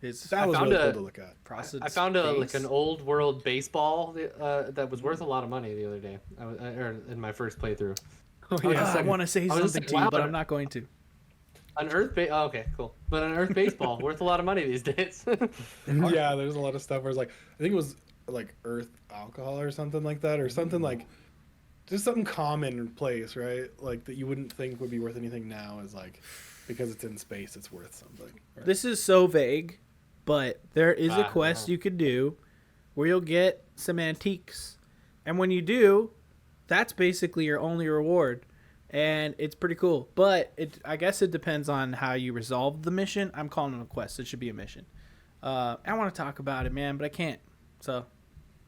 It's, it's that was found really a- cool to look at. frosted I found like space. an old world baseball that was worth a lot of money the other day. Or in my first playthrough. Oh I want to say I was just something like, to you, wow, but I'm not going to. An oh, okay, cool. But an Earth baseball worth a lot of money these days. Yeah, there's a lot of stuff where it's like, I think it was like Earth alcohol or something like that, or something like just something common place, right? Like that you wouldn't think would be worth anything now is like, because it's in space, it's worth something. Right? This is so vague, but there is a Ah, quest no. you could do where you'll get some antiques. And when you do, that's basically your only reward. And it's pretty cool. But I guess it depends on how you resolve the mission. I'm calling it a quest. It should be a mission. I want to talk about it, man, but I can't. So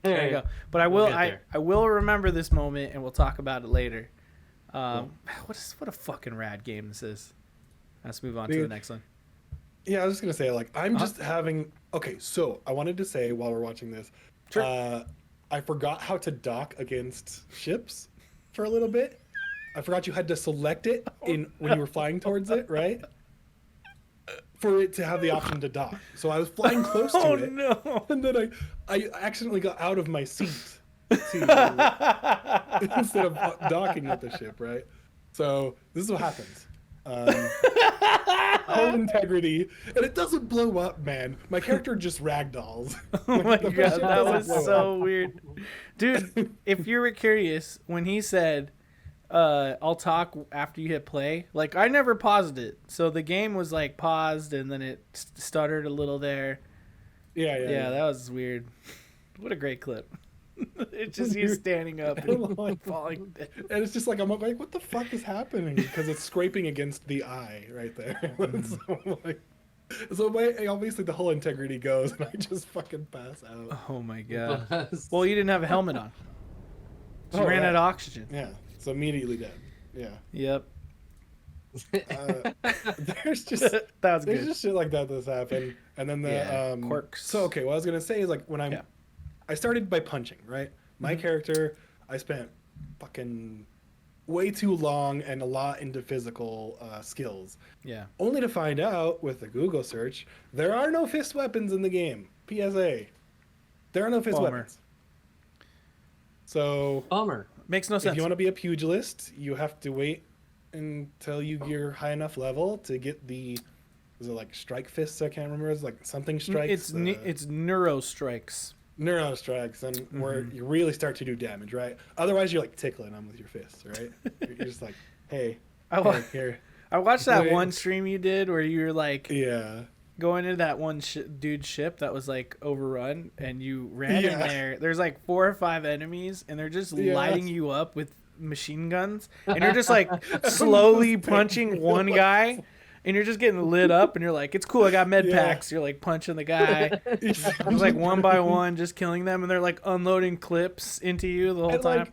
there you go. But I will. We'll get there. I will remember this moment, and we'll talk about it later. What a fucking rad game this is. Let's move on to the Dude. next one. Yeah, I was just gonna say, like, I'm just having. Okay, so I wanted to say while we're watching this, Sure. I forgot how to dock against ships for a little bit. I forgot you had to select it when you were flying towards it, right? For it to have the option to dock. So I was flying close to Oh it, no! and then I accidentally got out of my seat instead of docking with the ship, right? So this is what happens. Hull integrity, and it doesn't blow up, man. My character just ragdolls. Oh my The god, ship that doesn't was blow so up. weird. Dude, if you were curious, when he said, I'll talk after you hit play, like, I never paused it. So the game was, like, paused, and then it stuttered a little there. Yeah, that was weird. What a great clip. It's just you standing up and falling down. And it's just like, I'm like, what the fuck is happening? Because it's scraping against the eye right there. Obviously the whole integrity goes, and I just fucking pass out. Oh my god. Well, you didn't have a helmet on. You ran out of oxygen. Yeah, so immediately dead. Yeah. Yep. There's just That was there's good. just shit like that that's happened, and then the Yeah, quirks. So okay, what I was gonna say is like when Yeah. I started by punching, right? My Mm-hmm. character, I spent fucking way too long and a lot into physical skills, Yeah. only to find out with the Google search there are no fist weapons in the game. PSA, there are no fist Bummer. weapons. So Bummer. Makes no if sense. you want to be a pugilist, you have to wait until you're high enough level to get the. Is it like strike fists? I can't remember. It's like something strikes. It's neuro strikes. neuro strikes, and where Mm-hmm. you really start to do damage, right? Otherwise, you're like tickling them with your fists, right? You're just like, hey, here. I watched that Wait. one stream you did where you were like Yeah. going into that one dude's ship that was like overrun, and you ran in Yeah. there. There's like 4 or 5 enemies, and they're just Yeah. lighting you up with machine guns, and you're just like slowly punching one guy, and you're just getting lit up, and you're like, it's cool, I got med Yeah. packs. You're like punching the guy. It's like one by one, just killing them, and they're like unloading clips into you the whole And, time. like,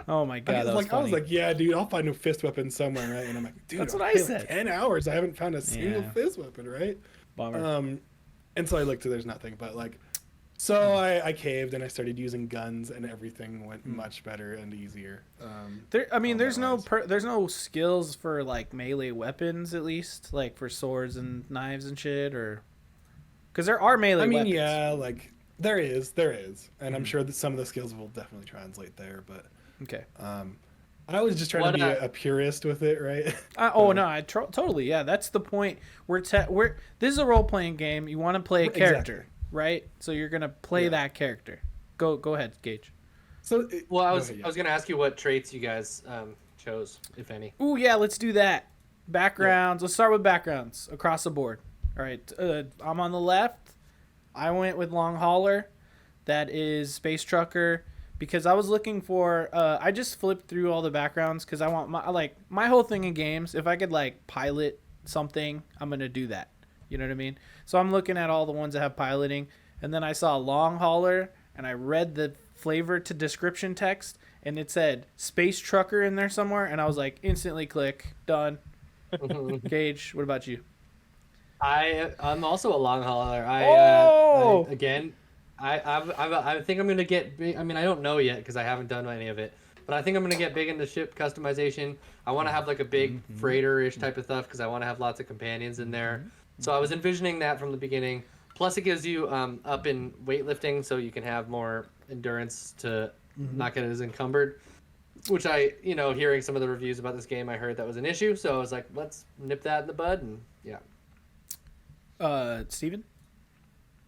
Oh my god, that was I was funny. like, yeah, dude, I'll find a fist weapon somewhere, right? And I'm like, dude, That's what I've I played, said. like 10 hours, I haven't found a single Yeah. fist weapon, right? Bummer. And so I looked and there's nothing, but like, so I caved and I started using guns, and everything went much better and easier. There's no combat-wise. there's no skills for like melee weapons, at least like for swords and knives and shit, or because there are melee I mean, weapons. yeah, like there is, and I'm sure that some of the skills will definitely translate there, but Okay. I was just trying What, to be a purist with it, right? No, I totally, yeah. That's the point. We're this is a role playing game. You want to play a Exactly. character, right? So you're gonna play Yeah. that character. Go ahead, Gage. So Well, I go was ahead, yeah. I was gonna ask you what traits you guys chose, if any. Ooh, yeah, let's do that. Backgrounds. Let's start with backgrounds across the board. All right, I'm on the left. I went with long hauler. That is space trucker, because I was looking for. I just flipped through all the backgrounds because I want my whole thing in games. If I could like pilot something, I'm gonna do that. You know what I mean? So I'm looking at all the ones that have piloting, and then I saw long hauler, and I read the flavor to description text, and it said space trucker in there somewhere, and I was like, instantly click, done. Gage, what about you? I'm also a long hauler. I think I'm gonna get big. I mean, I don't know yet because I haven't done any of it, but I think I'm gonna get big into ship customization. I want to have like a big freighter-ish type of stuff because I want to have lots of companions in there. So I was envisioning that from the beginning. Plus, it gives you up in weightlifting, so you can have more endurance to not get as encumbered. Which hearing some of the reviews about this game, I heard that was an issue. So I was like, let's nip that in the bud, and yeah. Steven?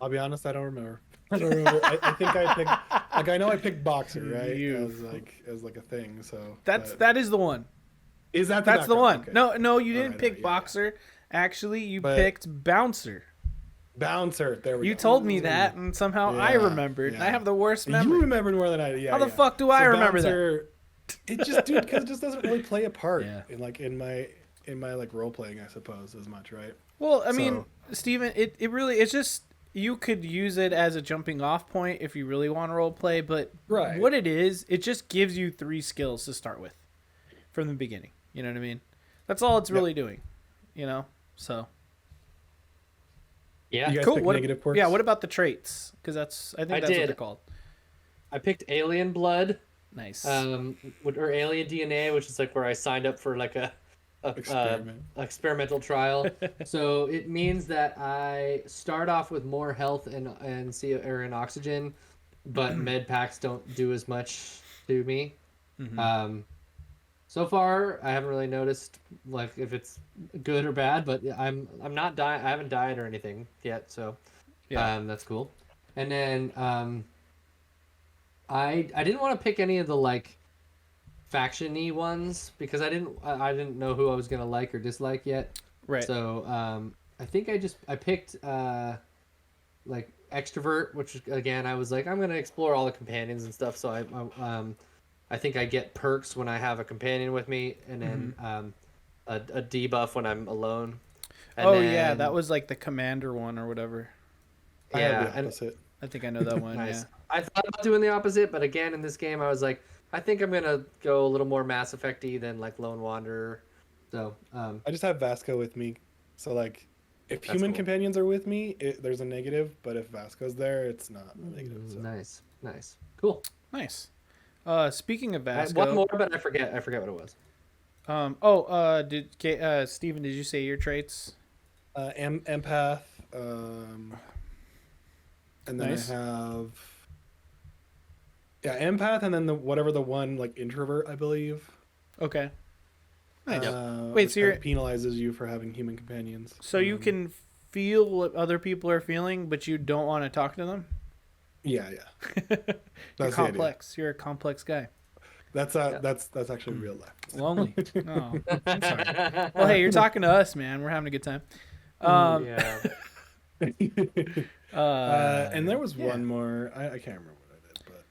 I'll be honest, I don't remember. I don't remember. I think I picked, like, I know I picked Boxer, right? As like a thing. So that is the one. Is that that's the one? Okay. No, you didn't pick Boxer. Actually, you picked Bouncer. Bouncer. There we go. You told me that, and somehow I remembered. Yeah. I have the worst memory. You remembered more than I do. Yeah. How the fuck do I remember Bouncer, that? It just, dude, because it just doesn't really play a part in my like role playing, I suppose, as much, right? Well, I mean, Steven, it's just, you could use it as a jumping off point if you really want to role play, but what it is, it just gives you 3 skills to start with from the beginning. You know what I mean? That's all it's really doing. You know? So. Yeah. You guys cool. pick negative quirks? Yeah, what about the traits? Because I think that's what they're called. I picked Alien Blood. Nice. Or Alien DNA, which is like where I signed up for like a experimental trial. So it means that I start off with more health and oxygen, but med packs don't do as much to me. So far I haven't really noticed like if it's good or bad, but I'm not dying. I haven't died or anything yet, so that's cool. And then I didn't want to pick any of the like faction-y ones because I didn't know who I was gonna like or dislike yet. Right. So I think I picked like extrovert, which again I was like I'm gonna explore all the companions and stuff. So I think I get perks when I have a companion with me, and then a debuff when I'm alone. And that was like the commander one or whatever. Yeah, I think I know that one. Nice. Yeah. I thought about doing the opposite, but again in this game I was like, I think I'm gonna go a little more Mass Effect-y than like Lone Wanderer. So I just have Vasco with me, so like if human companions are with me, there's a negative, but if Vasco's there, it's not a negative. So. Nice, cool, nice. Speaking of Vasco, one more, but I forget what it was. Steven, did you say your traits? Empath, and then I have empath, and then whatever the one like introvert, I believe. Okay. Nice. Wait, so it penalizes you for having human companions. So you can feel what other people are feeling, but you don't want to talk to them? Yeah. You're complex. You're a complex guy. That's actually real life. Lonely. Oh, I'm sorry. Well, hey, you're talking to us, man. We're having a good time. And there was one more. I can't remember what I did, but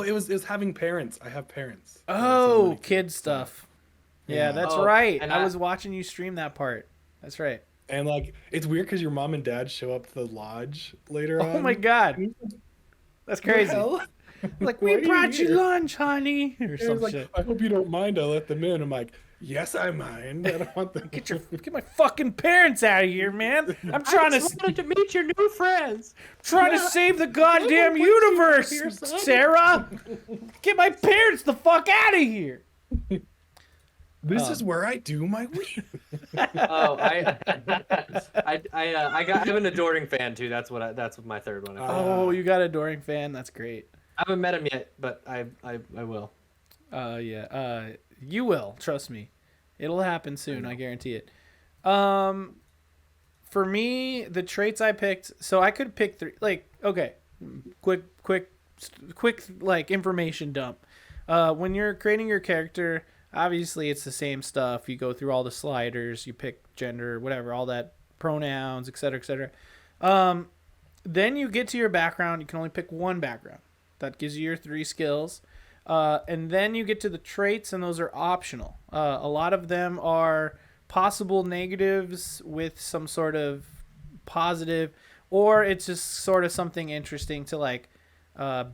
it was having parents. I have parents. Oh, kid stuff. Yeah, that's right. And I was watching you stream that part. That's right. And like, it's weird because your mom and dad show up to the lodge later on. Oh my god, that's crazy. Like, we brought you lunch, honey, or some shit. I hope you don't mind. I let them in. I'm like, yes, I mind. I don't want them. Get my fucking parents out of here, man. I'm trying to meet your new friends. Trying to save the goddamn universe, Sarah. Get my parents the fuck out of here. This is where I do my weed. I have an adoring fan too. That's what my third one. Oh, you got an adoring fan. That's great. I haven't met him yet, but I will. You will. Trust me, it'll happen soon. I guarantee it. For me, the traits I picked. So I could pick 3. Like, okay, quick, like information dump. When you're creating your character. Obviously, it's the same stuff. You go through all the sliders. You pick gender, whatever, all that, pronouns, etc., etc. Then you get to your background. You can only pick one background. That gives you your 3 skills. And then you get to the traits, and those are optional. A lot of them are possible negatives with some sort of positive, or it's just sort of something interesting to, like,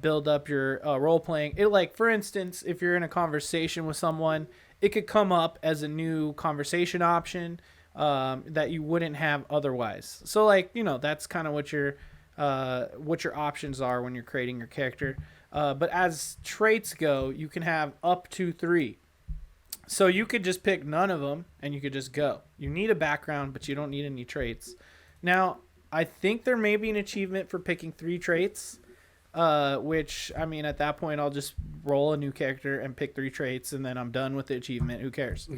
build up your role playing. It, like, for instance, if you're in a conversation with someone, it could come up as a new conversation option that you wouldn't have otherwise. So, like, you know, that's kind of what your options are when you're creating your character. But as traits go, you can have up to 3. So you could just pick none of them and you could just go. You need a background, but you don't need any traits. Now, I think there may be an achievement for picking 3 traits, which, I mean, at that point, I'll just roll a new character and pick 3 traits, and then I'm done with the achievement. Who cares?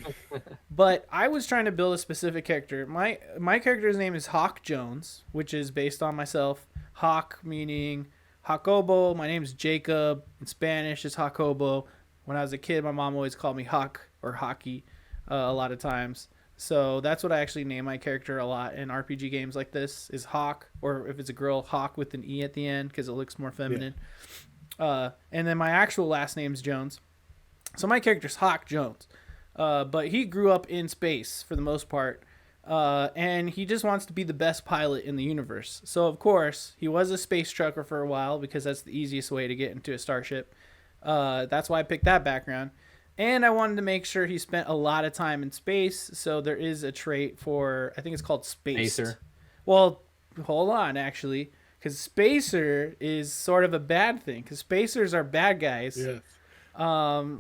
But I was trying to build a specific character. My character's name is Hawk Jones, which is based on myself. Hawk meaning Jacobo. My name's Jacob. In Spanish, it's Jacobo. When I was a kid, my mom always called me Hawk or Hockey a lot of times. So that's what I actually name my character a lot in RPG games like this, is Hawk, or if it's a girl, Hawk with an E at the end because it looks more feminine. Yeah. And then my actual last name's Jones. So my character's Hawk Jones. But he grew up in space for the most part. And he just wants to be the best pilot in the universe. So, of course, he was a space trucker for a while because that's the easiest way to get into a starship. That's why I picked that background. And I wanted to make sure he spent a lot of time in space. So there is a trait for, I think it's called Spacer. Well, hold on, actually. Because Spacer is sort of a bad thing. Because Spacers are bad guys. Yeah.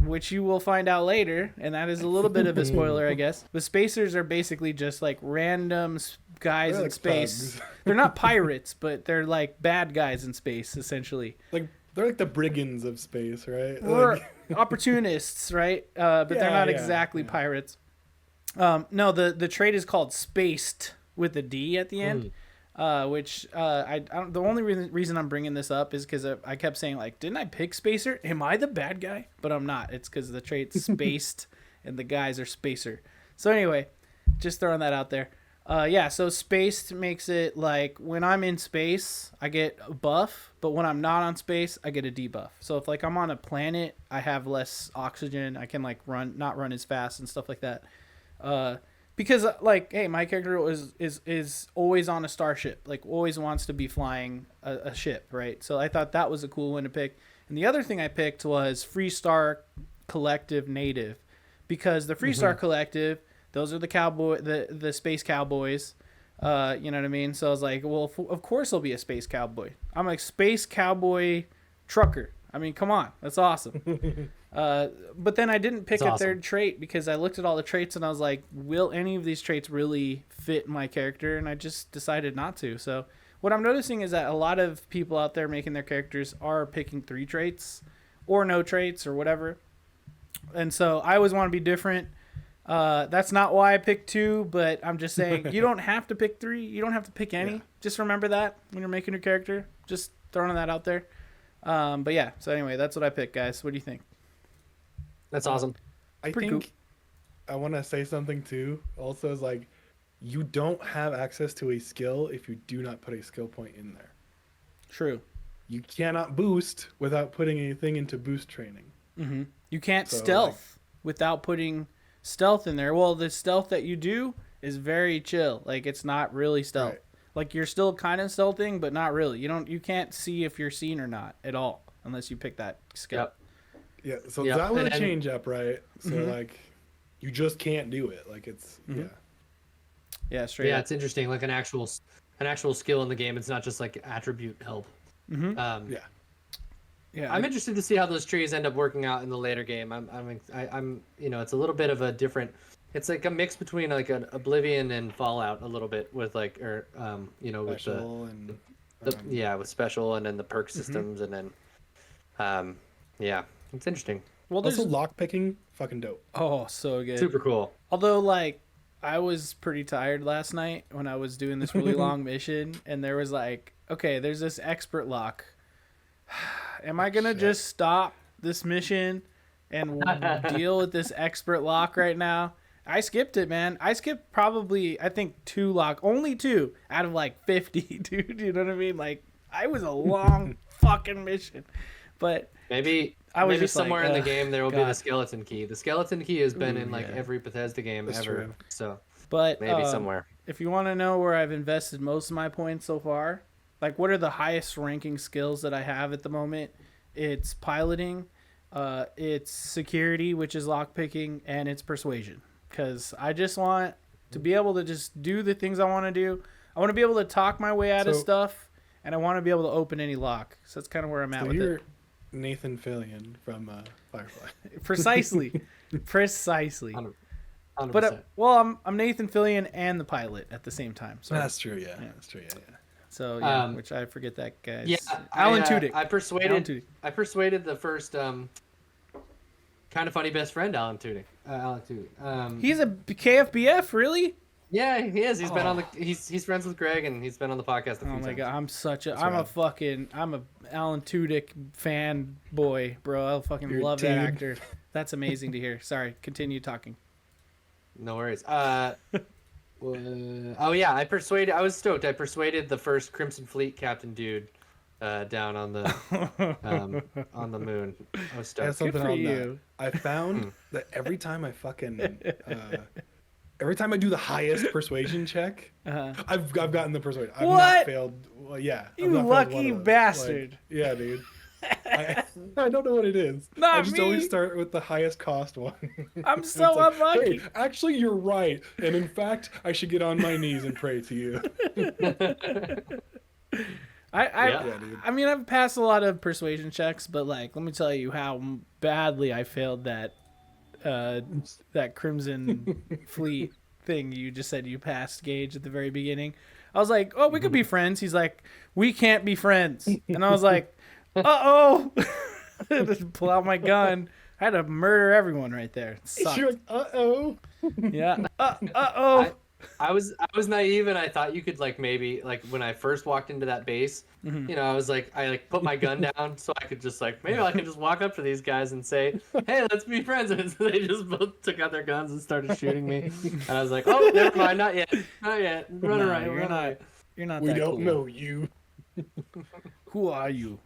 Which you will find out later. And that is a little bit of a spoiler, I guess. But Spacers are basically just like random guys in space. They're not pirates, but they're like bad guys in space, essentially. Like, they're like the brigands of space, right? Or opportunists, right? But they're not exactly pirates. No, the trait is called Spaced with a D at the end, which I don't, the only reason I'm bringing this up is because I kept saying, like, didn't I pick Spacer? Am I the bad guy? But I'm not. It's because the trait's Spaced and the guys are Spacer. So anyway, just throwing that out there. So Spaced makes it like when I'm in space, I get a buff, but when I'm not on space, I get a debuff. So if like I'm on a planet, I have less oxygen. I can like not run as fast and stuff like that. Because like, hey, my character is always on a starship, like always wants to be flying a ship, right? So I thought that was a cool one to pick. And the other thing I picked was Freestar Collective Native, because the Freestar Collective, those are the space cowboys. You know what I mean? So I was like, well, of course I'll be a space cowboy. I'm a space cowboy trucker. I mean, come on. That's awesome. But then I didn't pick a third trait because I looked at all the traits and I was like, will any of these traits really fit my character? And I just decided not to. So what I'm noticing is that a lot of people out there making their characters are picking 3 traits or no traits or whatever. And so I always want to be different. That's not why I picked 2, but I'm just saying you don't have to pick 3. You don't have to pick any. Yeah. Just remember that when you're making your character. Just throwing that out there. But yeah, so anyway, that's what I picked, guys. What do you think? That's awesome. I think I want to say something too. Also, is like you don't have access to a skill if you do not put a skill point in there. True. You cannot boost without putting anything into boost training. Mm-hmm. You can't stealth without putting stealth in there. Well, the stealth that you do is very chill. Like it's not really stealth. Right. Like you're still kind of stealthing, but not really. You can't see if you're seen or not at all unless you pick that skill. Yep. Yeah, so that would change up, right? So like you just can't do it. Like it's straight up. It's interesting. Like an actual skill in the game. It's not just like attribute help. Mm-hmm. I'm interested to see how those trees end up working out in the later game. I'm it's a little bit of a different. It's like a mix between like an Oblivion and Fallout a little bit with like with special with special and then the perk systems and then it's interesting. Well, also lock picking, fucking dope. Oh, so good. Super cool. Although like I was pretty tired last night when I was doing this really long mission, and there was like, okay, there's this expert lock. Am I gonna just stop this mission and deal with this expert lock right now? I skipped it, man. I skipped probably, I think, only 2 out of like 50, dude. You know what I mean? Like, I was a long fucking mission, but maybe just somewhere in the game there will be the skeleton key. The skeleton key has been in like every Bethesda game ever. True. So, but maybe somewhere. If you want to know where I've invested most of my points so far, Like, what are the highest ranking skills that I have at the moment? It's piloting, it's security, which is lockpicking, and it's persuasion. Because I just want to be able to just do the things I want to do. I want to be able to talk my way out of stuff, and I want to be able to open any lock. So that's kind of where I'm at with you're it. Nathan Fillion from Firefly. Precisely. 100%. But well, I'm Nathan Fillion and the pilot at the same time. So That's true. Yeah, that's true. Yeah. So yeah, which I forget that guy's. Yeah, Alan Tudyk. I persuaded the first kind of funny best friend, Alan Tudyk. He's a KFBF, really? Yeah, he is. He's been on the. He's friends with Greg, and he's been on the podcast a few times. Oh my god, I'm a Alan Tudyk fan boy, bro. I fucking love that actor. That's amazing to hear. Sorry, continue talking. No worries. Oh yeah, I was stoked. I persuaded the first Crimson Fleet captain dude down on the moon. I was stoked. Good for you. I found that every time I do the highest persuasion check, I've gotten the persuasion. I've not failed. Well, yeah. You lucky bastard. Like, yeah, dude. I don't know what it is. I just always start with the highest cost one. I'm so unlucky. Hey, actually, you're right. And in fact, I should get on my knees and pray to you. I mean, I've passed a lot of persuasion checks, but like, let me tell you how badly I failed that Crimson Fleet thing you just said you passed, Gage, at the very beginning. I was like, oh, we could be friends. He's like, we can't be friends. And I was like, uh-oh. Just pull out my gun. I had to murder everyone right there. You're like, uh-oh. Yeah. Uh-oh. I was naive, and I thought you could like maybe like when I first walked into that base, you know, I was like I put my gun down so I could just like maybe I can just walk up to these guys and say, hey, let's be friends, and so they just both took out their guns and started shooting me, and I was like, oh, never mind, not yet, run away. You're not. We that don't cool. know you. Who are you?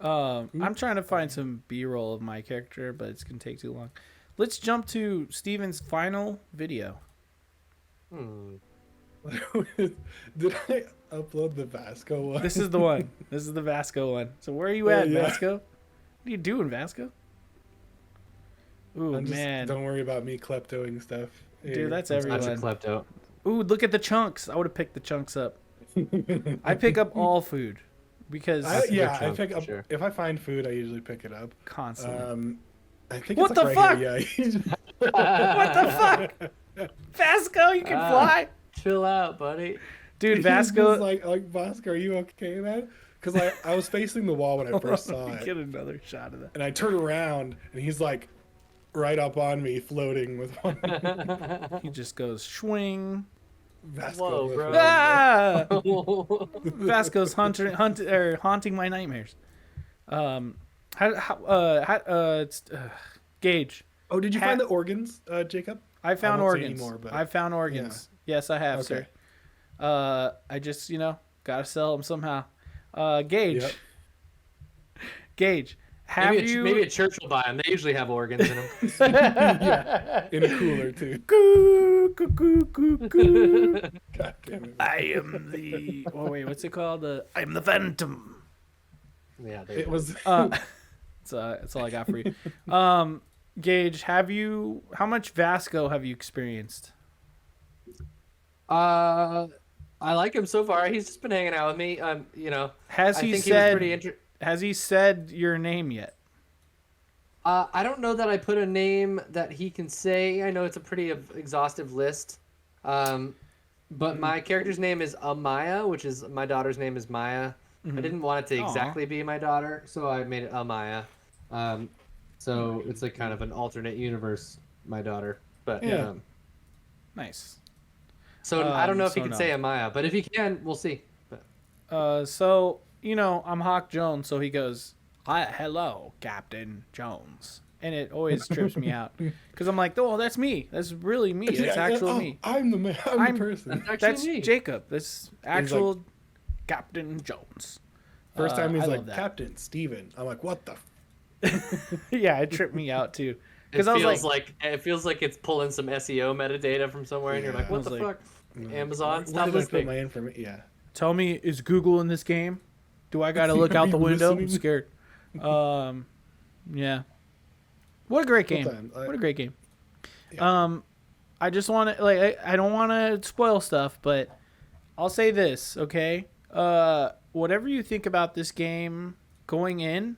I'm trying to find some B-roll of my character, but it's gonna take too long. Let's jump to Steven's final video. Did I upload the Vasco one? This is the one. This is the Vasco one. So where are you at, Vasco? What are you doing, Vasco? Ooh, man. Don't worry about me kleptoing stuff. Dude, that's everyone. Such a klepto. Ooh, look at the chunks. I would have picked the chunks up. I pick up all food because I pick up. Sure. If I find food, I usually pick it up constantly. I think what it's the like fuck? Right here. Yeah. What the fuck? Vasco, you can fly. Chill out, buddy. Dude, Vasco. Like Vasco, are you okay, man? Because I was facing the wall when I first saw it. Get another shot of that. And I turn around, and he's like right up on me, floating with one. He just goes swing. Vasco, whoa, bro. Ah! Vasco's haunting my nightmares. Gage. Oh, did you find the organs, Jacob? I found organs. Anymore, but... I found organs. Yeah. Yes, I have, okay. Sir. I just, gotta sell them somehow. Gage. Yep. Gage, maybe a church will buy them. They usually have organs in them. Yeah, in a cooler too. Coo, coo, coo, coo, coo. God damn it. I am the. Oh wait, what's it called? I am the Phantom. Yeah, it was. That's all I got for you. Gage, how much Vasco have you experienced? I like him so far. He's just been hanging out with me. Has he said your name yet? I don't know that I put a name that he can say. I know it's a pretty exhaustive list. But my character's name is Amaya, which is my daughter's name is Maya. I didn't want it to exactly be my daughter, so I made it Amaya. So it's like kind of an alternate universe, my daughter. But yeah. Nice. So I don't know if he can say Amaya, but if he can, we'll see. But. So I'm Hawk Jones, so he goes, hello, Captain Jones. And it always trips me out. Because I'm like, oh, that's me. That's really me. That's actually me. I'm the man. I'm the person. That's me. Jacob. That's actual like, Captain Jones. First time he's like, Captain Steven. I'm like, what the? Yeah, it tripped me out too. Because it feels like it's pulling some SEO metadata from somewhere, and you're like, what the fuck? Amazon, stop listening. My information. Yeah. Tell me, is Google in this game? Do I gotta look Are out the you window? I'm listening? scared. Yeah. What a great Cool game. time. What a great game. Yeah. I just want to I don't want to spoil stuff, but I'll say this, okay? Whatever you think about this game going in,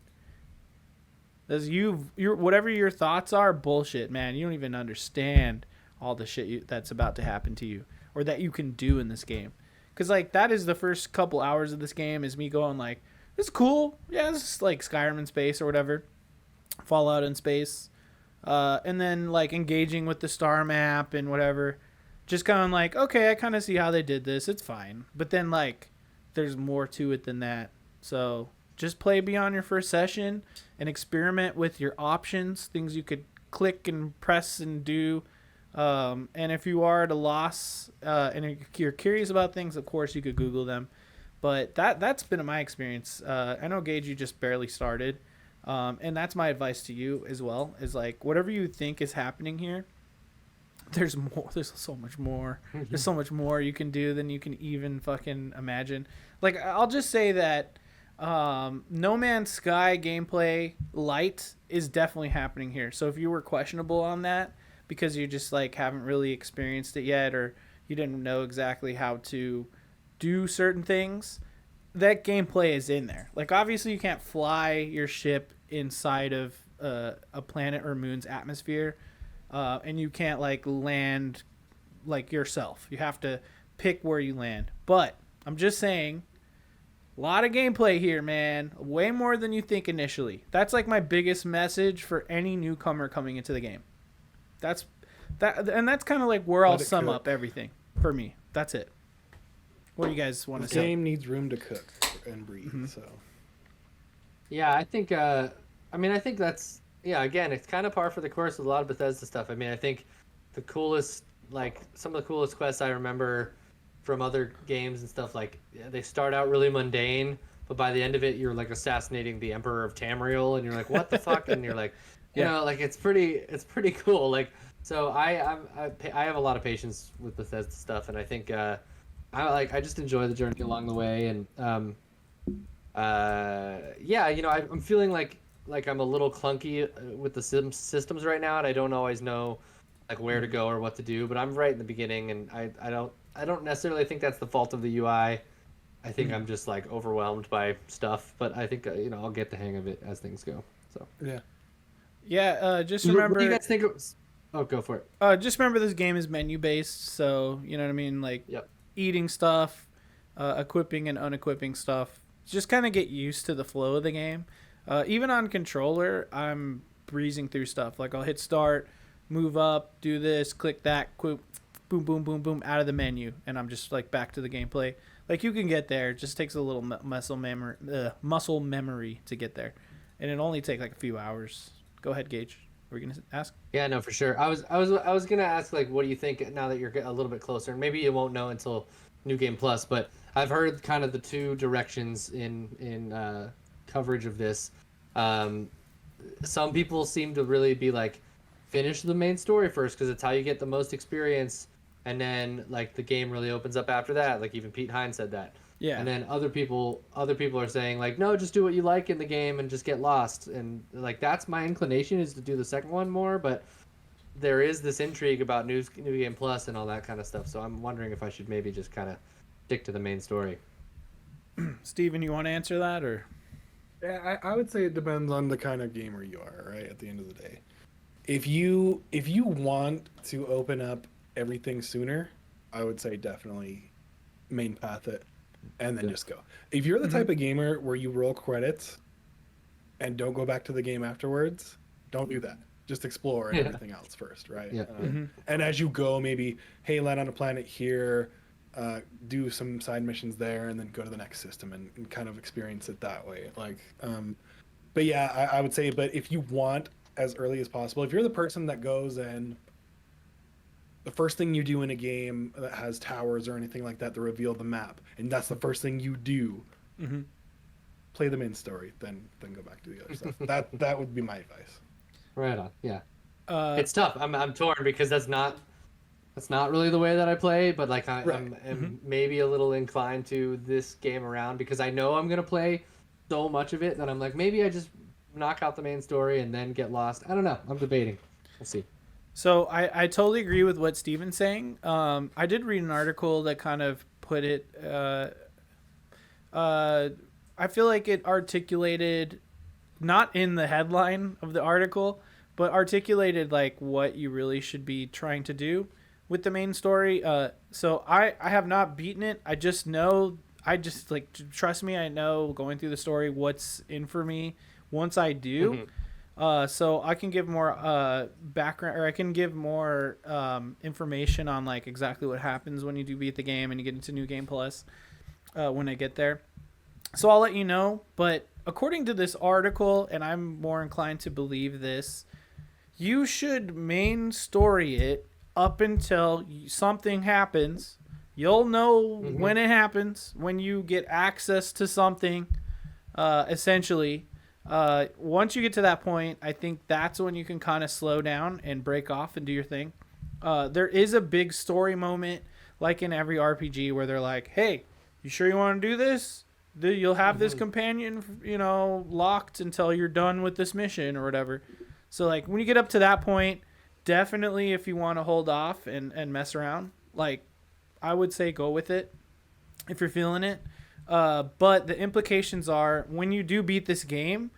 as your whatever your thoughts are, bullshit, man. You don't even understand all the shit that's about to happen to you or that you can do in this game. Cuz like that is the first couple hours of this game is me going like, this is cool. Yeah, this is like Skyrim in space or whatever. Fallout in space. And then like engaging with the star map and whatever. Just kind of like, okay, I kind of see how they did this. It's fine. But then like there's more to it than that. So just play beyond your first session and experiment with your options, things you could click and press and do. And if you are at a loss and you're curious about things, of course you could Google them. But that's been my experience. I know, Gage, you just barely started. And that's my advice to you as well, is like whatever you think is happening here, there's more. There's so much more. There's so much more you can do than you can even fucking imagine. Like, I'll just say that No Man's Sky gameplay light is definitely happening here. So if you were questionable on that because you just like haven't really experienced it yet, or you didn't know exactly how to do certain things, that gameplay is in there. Like, obviously you can't fly your ship inside of a planet or moon's atmosphere, and you can't like land like yourself. You have to pick where you land. But I'm just saying, a lot of gameplay here, man. Way more than you think initially. That's like my biggest message for any newcomer coming into the game. That's kind of like where I'll sum up everything for me. That's it. What do you guys want to The say? game needs room to cook and breathe. So Yeah, I think. I think that's. Yeah, again, it's kind of par for the course with a lot of Bethesda stuff. I mean, I think the coolest, like some of the coolest quests I remember from other games and stuff, like they start out really mundane, but by the end of it, you're like assassinating the Emperor of Tamriel, and you're like, what the fuck? And you're like, you know, like it's pretty cool. Like, so I have a lot of patience with Bethesda stuff, and I think I just enjoy the journey along the way, and yeah, you know, I'm feeling like I'm a little clunky with the systems right now, and I don't always know like where to go or what to do. But I'm right in the beginning, and I don't necessarily think that's the fault of the UI. I think I'm just like overwhelmed by stuff. But I think you know, I'll get the hang of it as things go. So Yeah. Just remember. What do you guys think? Oh, go for it. Just remember this game is menu based, so you know what I mean. Like eating stuff, equipping and unequipping stuff. Just kind of get used to the flow of the game. Even on controller, I'm breezing through stuff. Like I'll hit start, move up, do this, click that, boom, boom, boom, boom, out of the menu, and I'm just like back to the gameplay. Like you can get there. It just takes a little muscle memory to get there, and it only takes like a few hours. Go ahead, Gage. Were you gonna ask? Yeah, no, for sure. I was gonna ask like, what do you think now that you're a little bit closer? And maybe you won't know until New Game Plus, but I've heard kind of the two directions in coverage of this. Some people seem to really be like, finish the main story first because it's how you get the most experience, and then like the game really opens up after that. Like even Pete Hine said that. Yeah. And then other people are saying like, no, just do what you like in the game and just get lost. And like that's my inclination, is to do the second one more, but there is this intrigue about New Game Plus and all that kind of stuff. So I'm wondering if I should maybe just kind of stick to the main story. Steven, you want to answer that, or? yeah, I would say it depends on the kind of gamer you are. Right at the end of the day, if you want to open up everything sooner, I would say definitely main path it, and then just go. If you're the type of gamer where you roll credits and don't go back to the game afterwards, don't do that. Just explore and everything else first, right? Yeah. And as you go, maybe, hey, land on a planet here, do some side missions there, and then go to the next system and kind of experience it that way. Like, but yeah, I would say, but if you want as early as possible, if you're the person that goes and the first thing you do in a game that has towers or anything like that to reveal the map, and that's the first thing you do, play the main story, then go back to the other stuff. That would be my advice. Right on. Yeah. It's tough. I'm torn because that's not That's not really the way that I play, but like Right. I'm maybe a little inclined to this game around because I know I'm gonna play so much of it that I'm like maybe I just knock out the main story and then get lost. I don't know. I'm debating. We'll see. So I totally agree with what Steven's saying. I did read an article that kind of put it. I feel like it articulated, not in the headline of the article, but articulated like what you really should be trying to do with the main story. So I have not beaten it. I just know. I just like trust me. I know going through the story what's in for me once I do. So I can give more background, or I can give more information on like exactly what happens when you do beat the game and you get into New Game Plus when I get there. So I'll let you know. But according to this article, and I'm more inclined to believe this, you should main story it up until something happens. You'll know when it happens, when you get access to something, essentially. Once you get to that point, I think that's when you can kind of slow down and break off and do your thing. There is a big story moment, like in every RPG, where they're like, hey, you sure you want to do this? You'll have this companion, locked until you're done with this mission or whatever. So, like, when you get up to that point, definitely if you want to hold off and mess around, like, I would say go with it if you're feeling it. But the implications are when you do beat this game,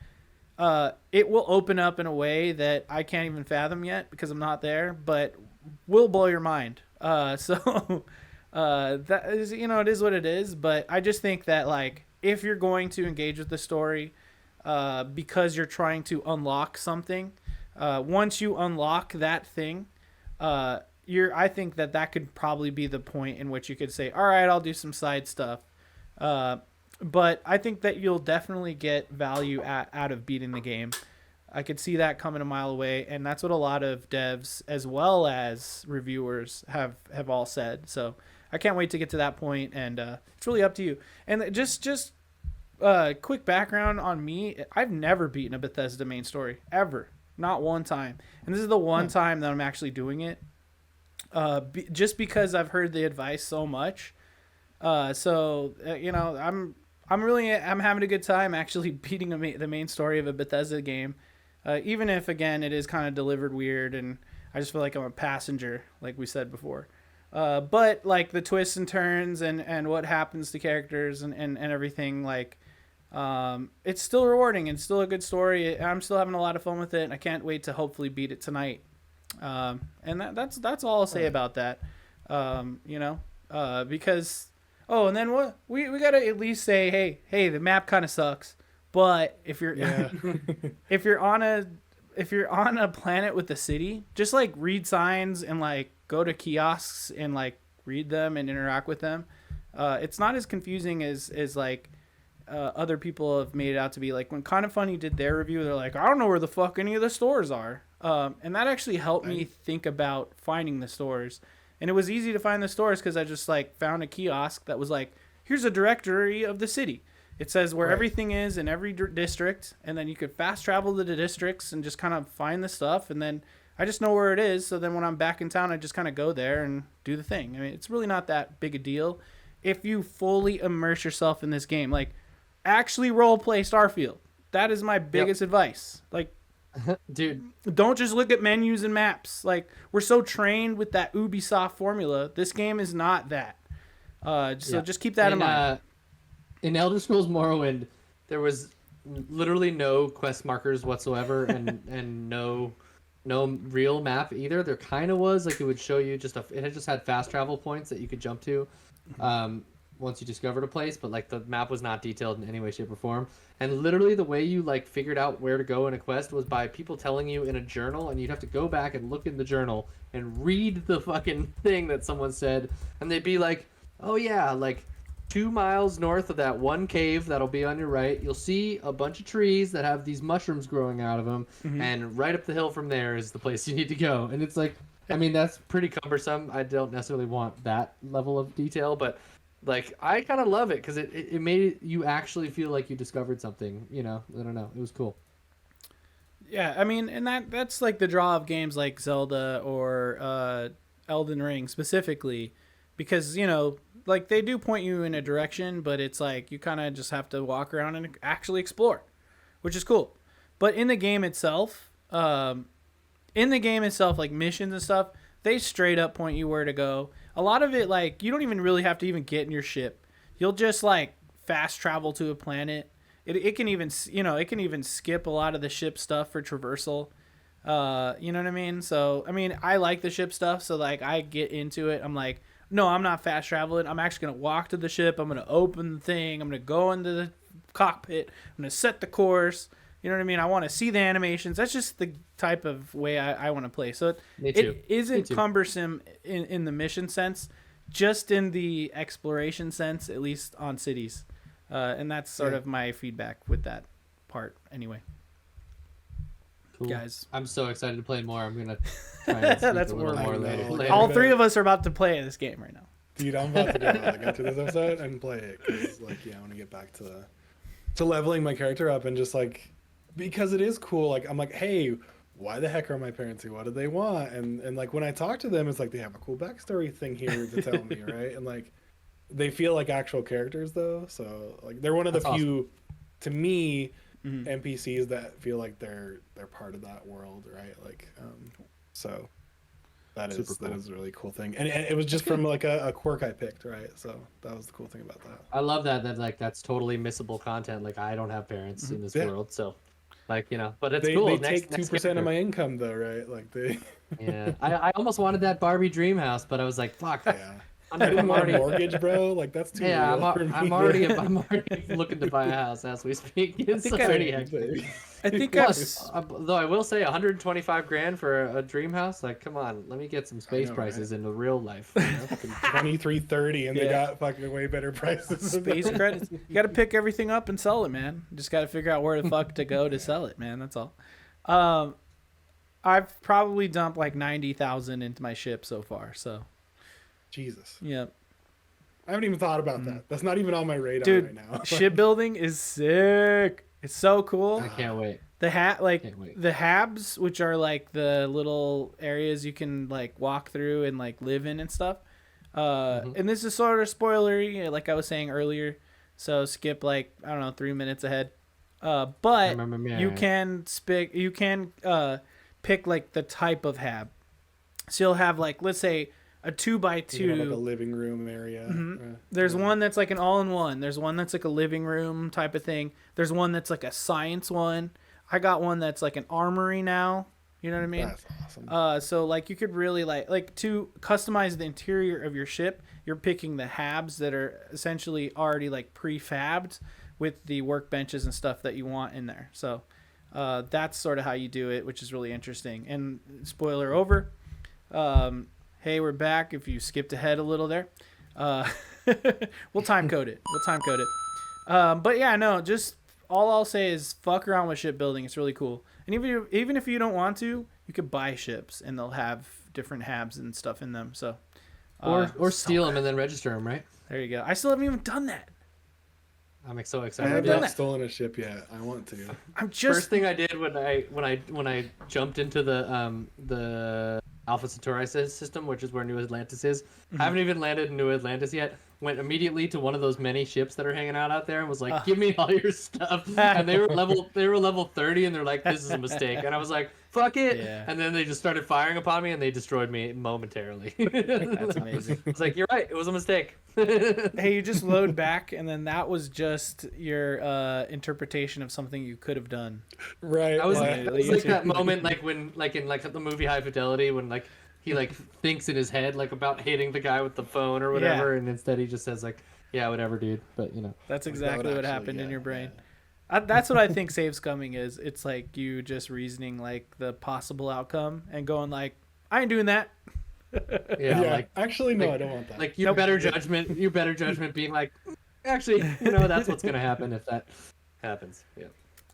it will open up in a way that I can't even fathom yet because I'm not there, but will blow your mind. So that is, it is what it is. But I just think that like if you're going to engage with the story, because you're trying to unlock something, once you unlock that thing, I think that could probably be the point in which you could say, all right, I'll do some side stuff. But I think that you'll definitely get value out of beating the game. I could see that coming a mile away, and that's what a lot of devs as well as reviewers have all said. So I can't wait to get to that point, and it's really up to you. And just quick background on me, I've never beaten a Bethesda main story, ever. Not one time. And this is the one time that I'm actually doing it. Just because I've heard the advice so much. I'm having a good time actually beating the main story of a Bethesda game, even if again it is kind of delivered weird and I just feel like I'm a passenger, like we said before. But like the twists and turns and what happens to characters and everything, like it's still rewarding and still a good story. I'm still having a lot of fun with it, and I can't wait to hopefully beat it tonight. And that's all I'll say about that. Because and then what we gotta at least say, hey, the map kind of sucks. But if you're if you're on a planet with a city, just like read signs and like go to kiosks and like read them and interact with them. It's not as confusing as like other people have made it out to be. Like when Kind of Funny did their review, they're like, I don't know where the fuck any of the stores are. And that actually helped me think about finding the stores. And it was easy to find the stores because I just like found a kiosk that was like, here's a directory of the city. It says where everything is in every district, and then you could fast travel to the districts and just kind of find the stuff, and then I just know where it is. So then when I'm back in town, I just kind of go there and do the thing. I mean, it's really not that big a deal if you fully immerse yourself in this game. Like, actually role play Starfield. That is my biggest advice. Like, dude, don't just look at menus and maps. Like, we're so trained with that Ubisoft formula. This game is not that. So just keep that in mind. In Elder Scrolls Morrowind, there was literally no quest markers whatsoever, and no real map either. There kind of was, like, it would show you it just had fast travel points that you could jump to once you discovered a place, but like the map was not detailed in any way, shape, or form. And literally the way you like figured out where to go in a quest was by people telling you in a journal, and you'd have to go back and look in the journal and read the fucking thing that someone said, and they'd be like, oh yeah, like 2 miles north of that one cave that'll be on your right, you'll see a bunch of trees that have these mushrooms growing out of them, and right up the hill from there is the place you need to go. And it's like, I mean, that's pretty cumbersome. I don't necessarily want that level of detail, but like, I kind of love it because it made you actually feel like you discovered something, I don't know. It was cool. Yeah, I mean, and that's like the draw of games like Zelda or Elden Ring specifically, because like they do point you in a direction, but it's like you kind of just have to walk around and actually explore, which is cool. But in the game itself, like missions and stuff, they straight up point you where to go. A lot of it, like, you don't even really have to even get in your ship. You'll just like fast travel to a planet. It can even skip a lot of the ship stuff for traversal. You know what I mean? So I mean, I like the ship stuff, so like I get into it. I'm like, no, I'm not fast traveling. I'm actually gonna walk to the ship. I'm gonna open the thing. I'm gonna go into the cockpit. I'm gonna set the course. You know what I mean? I want to see the animations. That's just the type of way I want to play. So it isn't cumbersome in the mission sense, just in the exploration sense, at least on cities. And that's sort of my feedback with that part anyway. Cool. Guys, I'm so excited to play more. I'm going to try and speak That's a little more later. All three of us are about to play this game right now. Dude, I'm about to go like, after this episode and play it. Because, like, I want to get back to leveling my character up and just, like, because it is cool. Like, I'm like, hey, why the heck are my parents here? What do they want? And like, when I talk to them, it's like they have a cool backstory thing here to tell me, right? And, like, they feel like actual characters, though. So, like, they're one of the few, to me, NPCs that feel like they're part of that world, right? Like, so that is a really cool thing. And it was just from, like, a quirk I picked, right? So that was the cool thing about that. I love that like, that's totally missable content. Like, I don't have parents in this world, so... Like, but it's cool. They take 2% of my income, though, right? Like, they... Yeah. I almost wanted that Barbie dream house, but I was like, fuck. Yeah. I'm already mortgage, bro. Like, that's too real for me. I'm already looking to buy a house as we speak. It's already hectic. I think though I will say 125 grand for a dream house. Like, come on, let me get some space prices into real life. 2330, and they got fucking way better prices. Space credits. You got to pick everything up and sell it, man. You just got to figure out where the fuck to go to sell it, man. That's all. I've probably dumped like 90,000 into my ship so far. So. Jesus. Yeah. I haven't even thought about that. That's not even on my radar right now. Shipbuilding is sick. It's so cool. I can't wait. The habs, which are like the little areas you can like walk through and like live in and stuff. And this is sort of spoilery, like I was saying earlier. So skip like, I don't know, 3 minutes ahead. But you can pick like the type of hab. So you'll have like, let's say, a 2x2, like a living room area. There's one that's like an all-in-one. There's one that's like a living room type of thing. There's one that's like a science one. I got one that's like an armory now. You know what I mean? That's awesome. So like you could really like to customize the interior of your ship. You're picking the habs that are essentially already like prefabbed with the workbenches and stuff that you want in there. So that's sort of how you do it, which is really interesting. And spoiler over. Hey, we're back. If you skipped ahead a little there, we'll time code it. But yeah, no, just all I'll say is fuck around with shipbuilding. It's really cool. And even if you don't want to, you could buy ships and they'll have different habs and stuff in them. So or steal them and then register them, right? There you go. I still haven't even done that. I'm so I excited. have not stolen a ship yet. I want to. First thing I did when I jumped into the Alpha Centauri system, which is where New Atlantis is. I haven't even landed in New Atlantis yet. Went immediately to one of those many ships that are hanging out there and was like, "Give me all your stuff." And they were level 30, and they're like, "This is a mistake." And I was like, "Fuck it!" Yeah. And then they just started firing upon me, and they destroyed me momentarily. That's amazing. I was like, "You're right. It was a mistake." Hey, you just load back, and then that was just your interpretation of something you could have done. Right. It was like that moment, like when, like in like the movie High Fidelity, when like he like thinks in his head like about hitting the guy with the phone or whatever, and instead he just says like, "Yeah, whatever, dude." But that's exactly what happened in your brain. Yeah. That's what I think Save Scumming is. It's like you just reasoning like the possible outcome and going like, "I ain't doing that." Yeah, like actually no, I don't want that. Like your better judgment being like, actually, that's what's gonna happen if that happens. Yeah.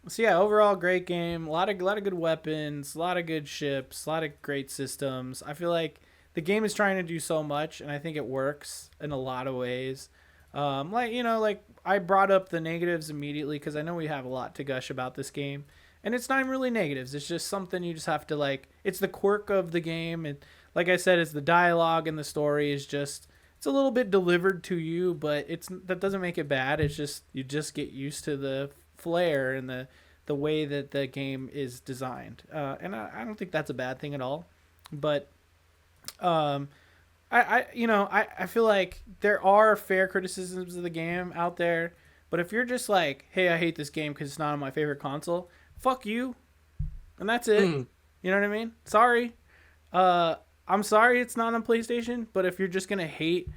So yeah, overall great game. A lot of good weapons, a lot of good ships, a lot of great systems. I feel like the game is trying to do so much, and I think it works in a lot of ways. Like I brought up the negatives immediately because I know we have a lot to gush about this game, and it's not even really negatives. It's just something you just have to like. It's the quirk of the game, and like I said, it's the dialogue and the story is just it's a little bit delivered to you, but that doesn't make it bad. It's just you just get used to the flair and the way that the game is designed, and I don't think that's a bad thing at all. But I feel like there are fair criticisms of the game out there, but if you're just like, hey, I hate this game because it's not on my favorite console, fuck you, and that's it. You know what I mean? Sorry. I'm sorry it's not on PlayStation, but if you're just gonna hate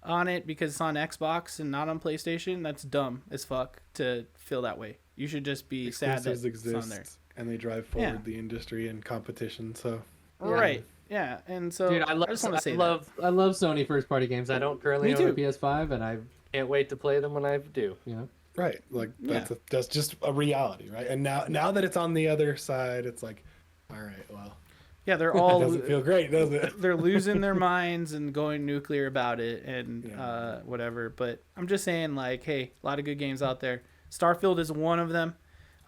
on it because it's on Xbox and not on PlayStation, that's dumb as fuck to feel that way. You should just be sad that it's on there. And they drive forward the industry and competition. So right. Yeah, and so dude, I just want to say love Sony first party games. I don't currently own a PS5, and I can't wait to play them when I do. You know, right? Like that's just a reality, right? And now that it's on the other side, it's like, all right, well, yeah, they're all doesn't feel great, does it? They're losing their minds and going nuclear about it and whatever. But I'm just saying, like, hey, a lot of good games out there. Starfield is one of them.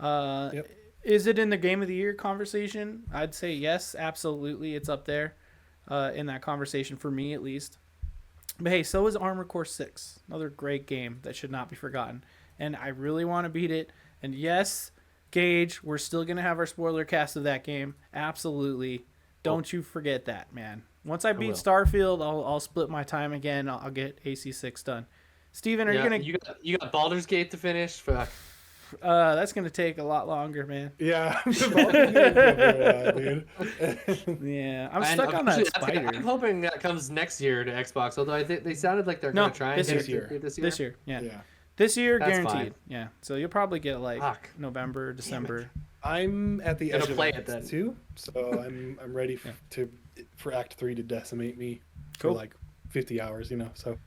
Yep. Is it in the Game of the Year conversation? I'd say yes, absolutely. It's up there in that conversation for me, at least. But hey, so is Armored Core 6. Another great game that should not be forgotten. And I really want to beat it. And yes, Gage, we're still going to have our spoiler cast of that game. Absolutely. Don't you forget that, man. Once I beat Starfield, I'll split my time again. I'll get AC6 done. Steven, are you going to... You got Baldur's Gate to finish? Fuck. That's gonna take a lot longer, man. Yeah, dude. Yeah, I'm stuck on that spider. I'm hoping that comes next year to Xbox. Although I think they sounded like they're gonna try this year. This year, yeah. This year, that's guaranteed. Fine. Yeah, so you'll probably get like November, December. I'm at the edge of it then too, so I'm ready for Act 3 to decimate me for like 50 hours, you know. So.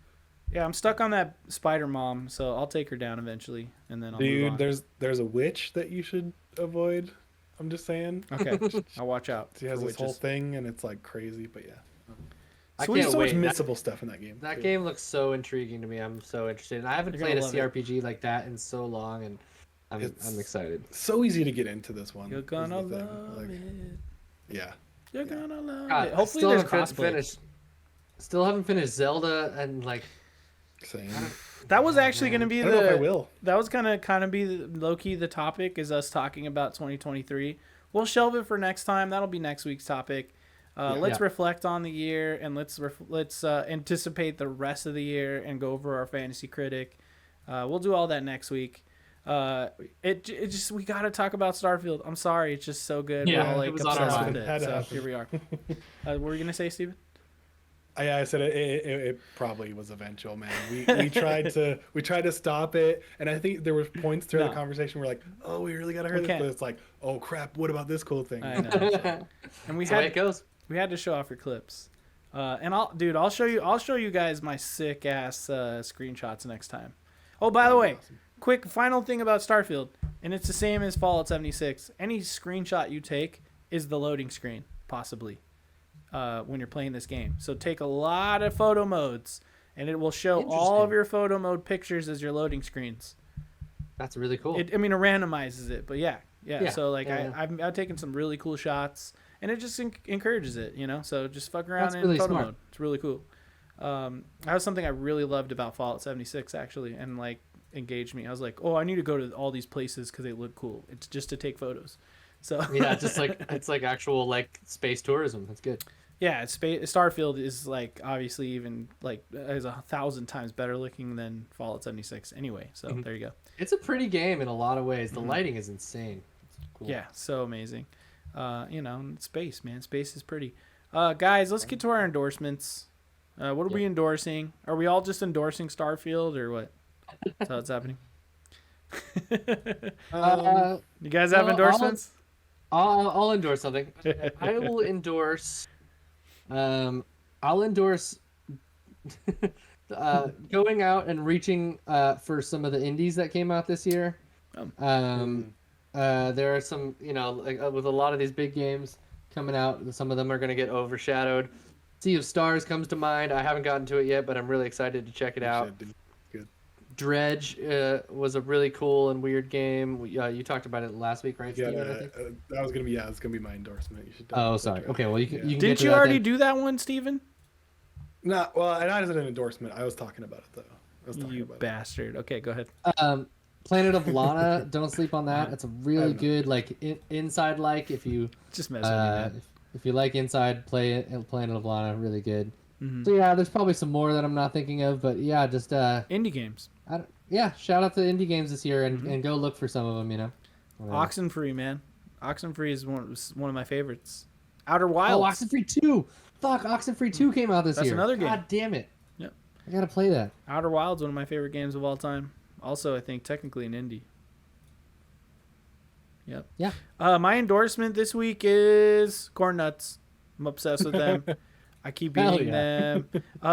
Yeah, I'm stuck on that spider mom, so I'll take her down eventually, and then I'll move on. There's a witch that you should avoid. I'm just saying. Okay, I'll watch out. She has this whole thing, and it's like crazy, but yeah. I can't so wait. Much missable stuff in that game. That game looks so intriguing to me. I'm so interested. And I haven't played a CRPG like that in so long, and I'm excited. So easy to get into this one. You're gonna love it. Yeah. You're gonna love it. Hopefully there's crossplay. Still haven't finished Zelda, and like. Same. That was actually going to be I don't know if I will. That was going to kind of be low key the topic is us talking about 2023. We'll shelve it for next time. That'll be next week's topic. Let's reflect on the year and let's anticipate the rest of the year and go over our fantasy critic. We'll do all that next week. It just we got to talk about Starfield. I'm sorry, it's just so good. Yeah, we're all, like, it was on our obsessed mind. with it. So here we are. What were you gonna say, Steven? I said it probably was eventual, man. We tried to stop it, and I think there were points throughout the conversation where like, oh, we really gotta hurry this, but it's like, oh crap, what about this cool thing? I know. And we it goes. We had to show off your clips, and I'll show you guys my sick ass screenshots next time. Oh, by the way, awesome. Quick final thing about Starfield, and it's the same as Fallout 76. Any screenshot you take is the loading screen, possibly. When you're playing this game. So take a lot of photo modes and it will show all of your photo mode pictures as your loading screens. That's really cool. It randomizes it, but yeah. So like I've taken some really cool shots and it just encourages it, you know? So just fuck around in photo mode. It's really cool. That was something I really loved about Fallout 76 actually and like engaged me. I was like, oh, I need to go to all these places because they look cool. It's just to take photos. So yeah, just like it's like actual like space tourism. That's good. Yeah, Starfield is like obviously even like is 1,000 times better looking than Fallout 76 anyway. So there you go. It's a pretty game in a lot of ways. The lighting is insane. It's cool. Yeah, so amazing. Space, man. Space is pretty. Guys, let's get to our endorsements. What are we endorsing? Are we all just endorsing Starfield or what? That's how it's happening. You guys have endorsements? I'll endorse something. I will endorse. I'll endorse going out and reaching for some of the indies that came out this year. There are some, like, with a lot of these big games coming out, some of them are going to get overshadowed. Sea of Stars comes to mind. I haven't gotten to it yet, but I'm really excited to check it out. Good. Dredge was a really cool and weird game. You talked about it last week, right, Yeah, Steven? I think. that was gonna be it's gonna be my endorsement. You should. Oh, sorry. Okay, well you can. You can get Didn't to you that already then. do that one, Steven? No, well, not as an endorsement. I was talking about it though. I was talking You about bastard. Okay, go ahead. Planet of Lana. Don't sleep on that. It's a really not. good inside if you Just mess with me, man. if you like inside Planet of Lana, really good. Mm-hmm. So yeah, there's probably some more that I'm not thinking of, but yeah, just Indie games. shout out to indie games this year Mm-hmm. and go look for some of them. You know. Oxenfree, man. Oxenfree is one of my favorites. Outer Wilds. Oh, Oxenfree 2. Fuck, Oxenfree 2 came out this That's year. another game. God damn it. Yep. I gotta play that. Outer Wilds, one of my favorite games of all time. Also, I think technically an indie. Yep. Yeah. My endorsement this week is corn nuts. I'm obsessed with them. I keep Hell eating yeah. them.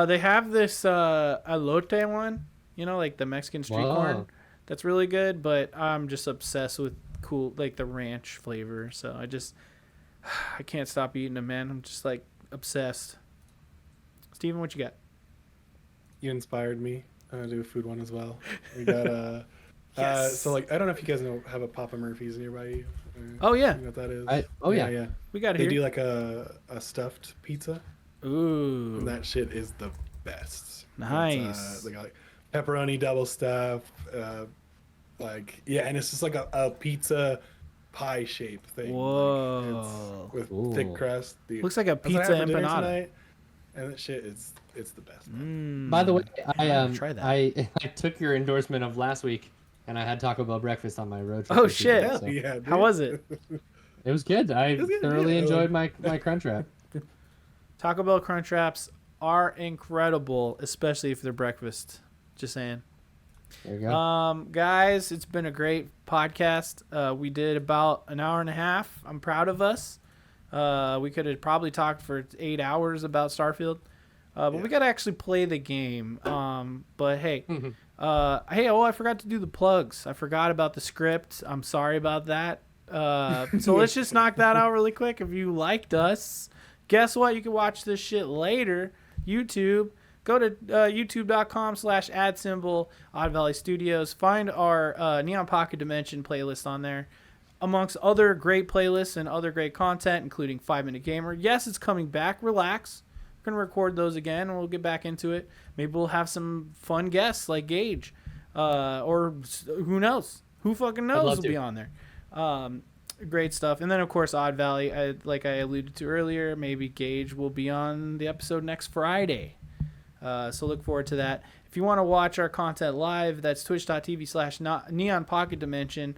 They have this elote one, like the Mexican street corn. Whoa. That's really good, but I'm just obsessed with the ranch flavor. So I can't stop eating them, man. I'm just obsessed. Steven, what you got? You inspired me. I'm gonna do a food one as well. We got Yes. so I don't know if you guys have a Papa Murphy's nearby you. Oh, yeah. You know what that is? Yeah. We got it They here. do like a stuffed pizza, Ooh. and that shit is the best. Nice. They got pepperoni double stuff, and it's just like a pizza pie shape thing. Whoa. With Ooh. thick crust. Dude. Looks like a That's what I pizza had for dinner empanada. tonight, and that shit it's the best. Man. By the way, try that. I took your endorsement of last week, and I had Taco Bell breakfast on my road trip. Oh, this shit. weekend, Hell so yeah, dude. How was it? It was good. I was good, thoroughly yeah. enjoyed my Crunchwrap. Taco Bell Crunch Wraps are incredible, especially if they're breakfast. Just saying. There you go. Guys, it's been a great podcast. We did about an hour and a half. I'm proud of us. We could have probably talked for 8 hours about Starfield, but we got to actually play the game. But hey, I forgot to do the plugs. I forgot about the script. I'm sorry about that. So let's just knock that out really quick. If you liked us, guess what? You can watch this shit later. YouTube. Go to youtube.com/ad Odd Valley Studios. Find our Neon Pocket Dimension playlist on there, amongst other great playlists and other great content, including 5 Minute Gamer. Yes, it's coming back. Relax. We're going to record those again, and we'll get back into it. Maybe we'll have some fun guests like Gage. Or who knows? Who fucking knows will be on there. Great stuff. And then, of course, Odd Valley, like I alluded to earlier, maybe Gage will be on the episode next Friday. So look forward to that. If you want to watch our content live, that's twitch.tv/Neon Pocket Dimension.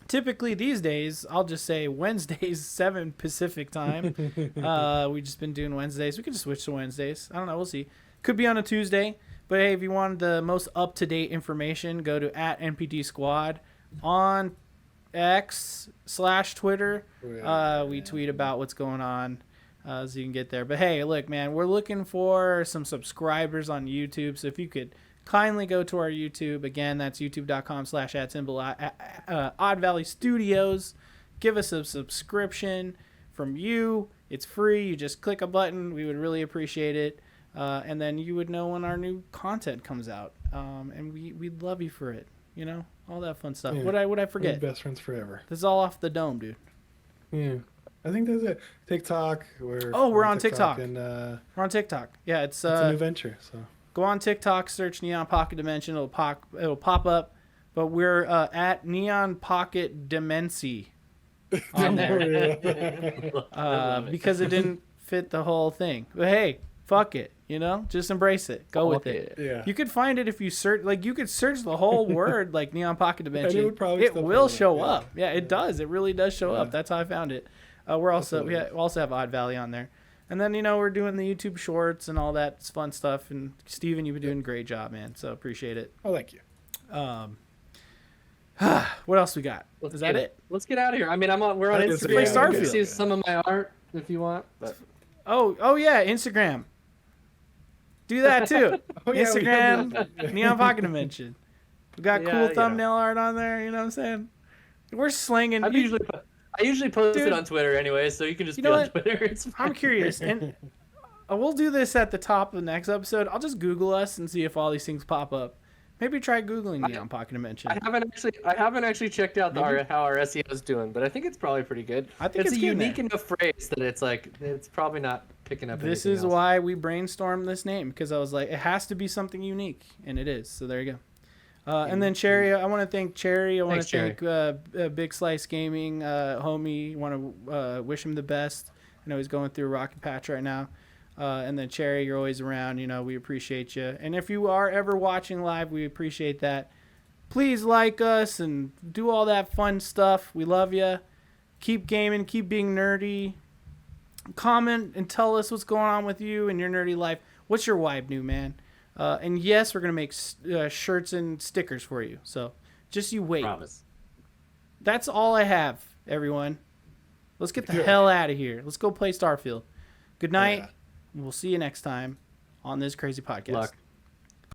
Typically these days, I'll just say Wednesdays, 7 Pacific time. We've just been doing Wednesdays. We could just switch to Wednesdays. I don't know. We'll see. Could be on a Tuesday. But hey, if you want the most up-to-date information, go to @NPD Squad on X/Twitter. We tweet about what's going on. So you can get there. But hey, look, man, we're looking for some subscribers on YouTube. So if you could kindly go to our YouTube. Again, that's youtube.com/@Odd Valley Studios. Give us a subscription from you. It's free. You just click a button. We would really appreciate it. And then you would know when our new content comes out. And we'd love you for it. All that fun stuff. Yeah. What'd I forget? We're best friends forever. This is all off the dome, dude. Yeah. I think that's it. TikTok. We're on TikTok. And, We're on TikTok. Yeah, it's a new venture. So go on TikTok, search Neon Pocket Dimension. It'll pop up. But we're at Neon Pocket Dimensi on there because it didn't fit the whole thing. But hey, fuck it. Just embrace it. Go with it. Yeah. You could find it if you search. You could search the whole word like Neon Pocket Dimension. And it would probably still will come up, show yeah. up. Yeah, it does. It really does show up. That's how I found it. We also have Odd Valley on there. And then, we're doing the YouTube shorts and all that fun stuff. And Steven, you've been doing a great job, man. So appreciate it. Oh, thank you. What else we got? Is that it? Let's get out of here. I mean, we're on I guess Instagram. play You can Starfield. see some of my art if you want. But Oh yeah, Instagram. Do that too. Oh, yeah, we have Instagram, Neon Pocket Dimension. We got Yeah, cool yeah. thumbnail art on there. You know what I'm saying? We're slinging. I usually post Dude. it on Twitter anyway, so you can just You be know on what? Twitter. It's fine. I'm curious, and we'll do this at the top of the next episode. I'll just Google us and see if all these things pop up. Maybe try googling me on Pocket Dimension. I haven't actually checked out how our SEO is doing, but I think it's probably pretty good. I think it's a getting unique there. enough phrase that it's probably not picking up. This anything is else. why we brainstormed this name, because I was like, it has to be something unique, and it is. So there you go. And then Cherry, I want to thank Cherry. I want to thank Big Slice Gaming, homie. Want to wish him the best. I know he's going through a rocky patch right now. And then Cherry, you're always around. You know, we appreciate you. And if you are ever watching live, we appreciate that. Please like us and do all that fun stuff. We love you. Keep gaming. Keep being nerdy. Comment and tell us what's going on with you and your nerdy life. What's your WYBNOO, man? And yes, we're going to make shirts and stickers for you. So just you wait. Promise. That's all I have, everyone. Let's get the hell out of here. Let's go play Starfield. Good night. Yeah. We'll see you next time on this crazy podcast. Luck.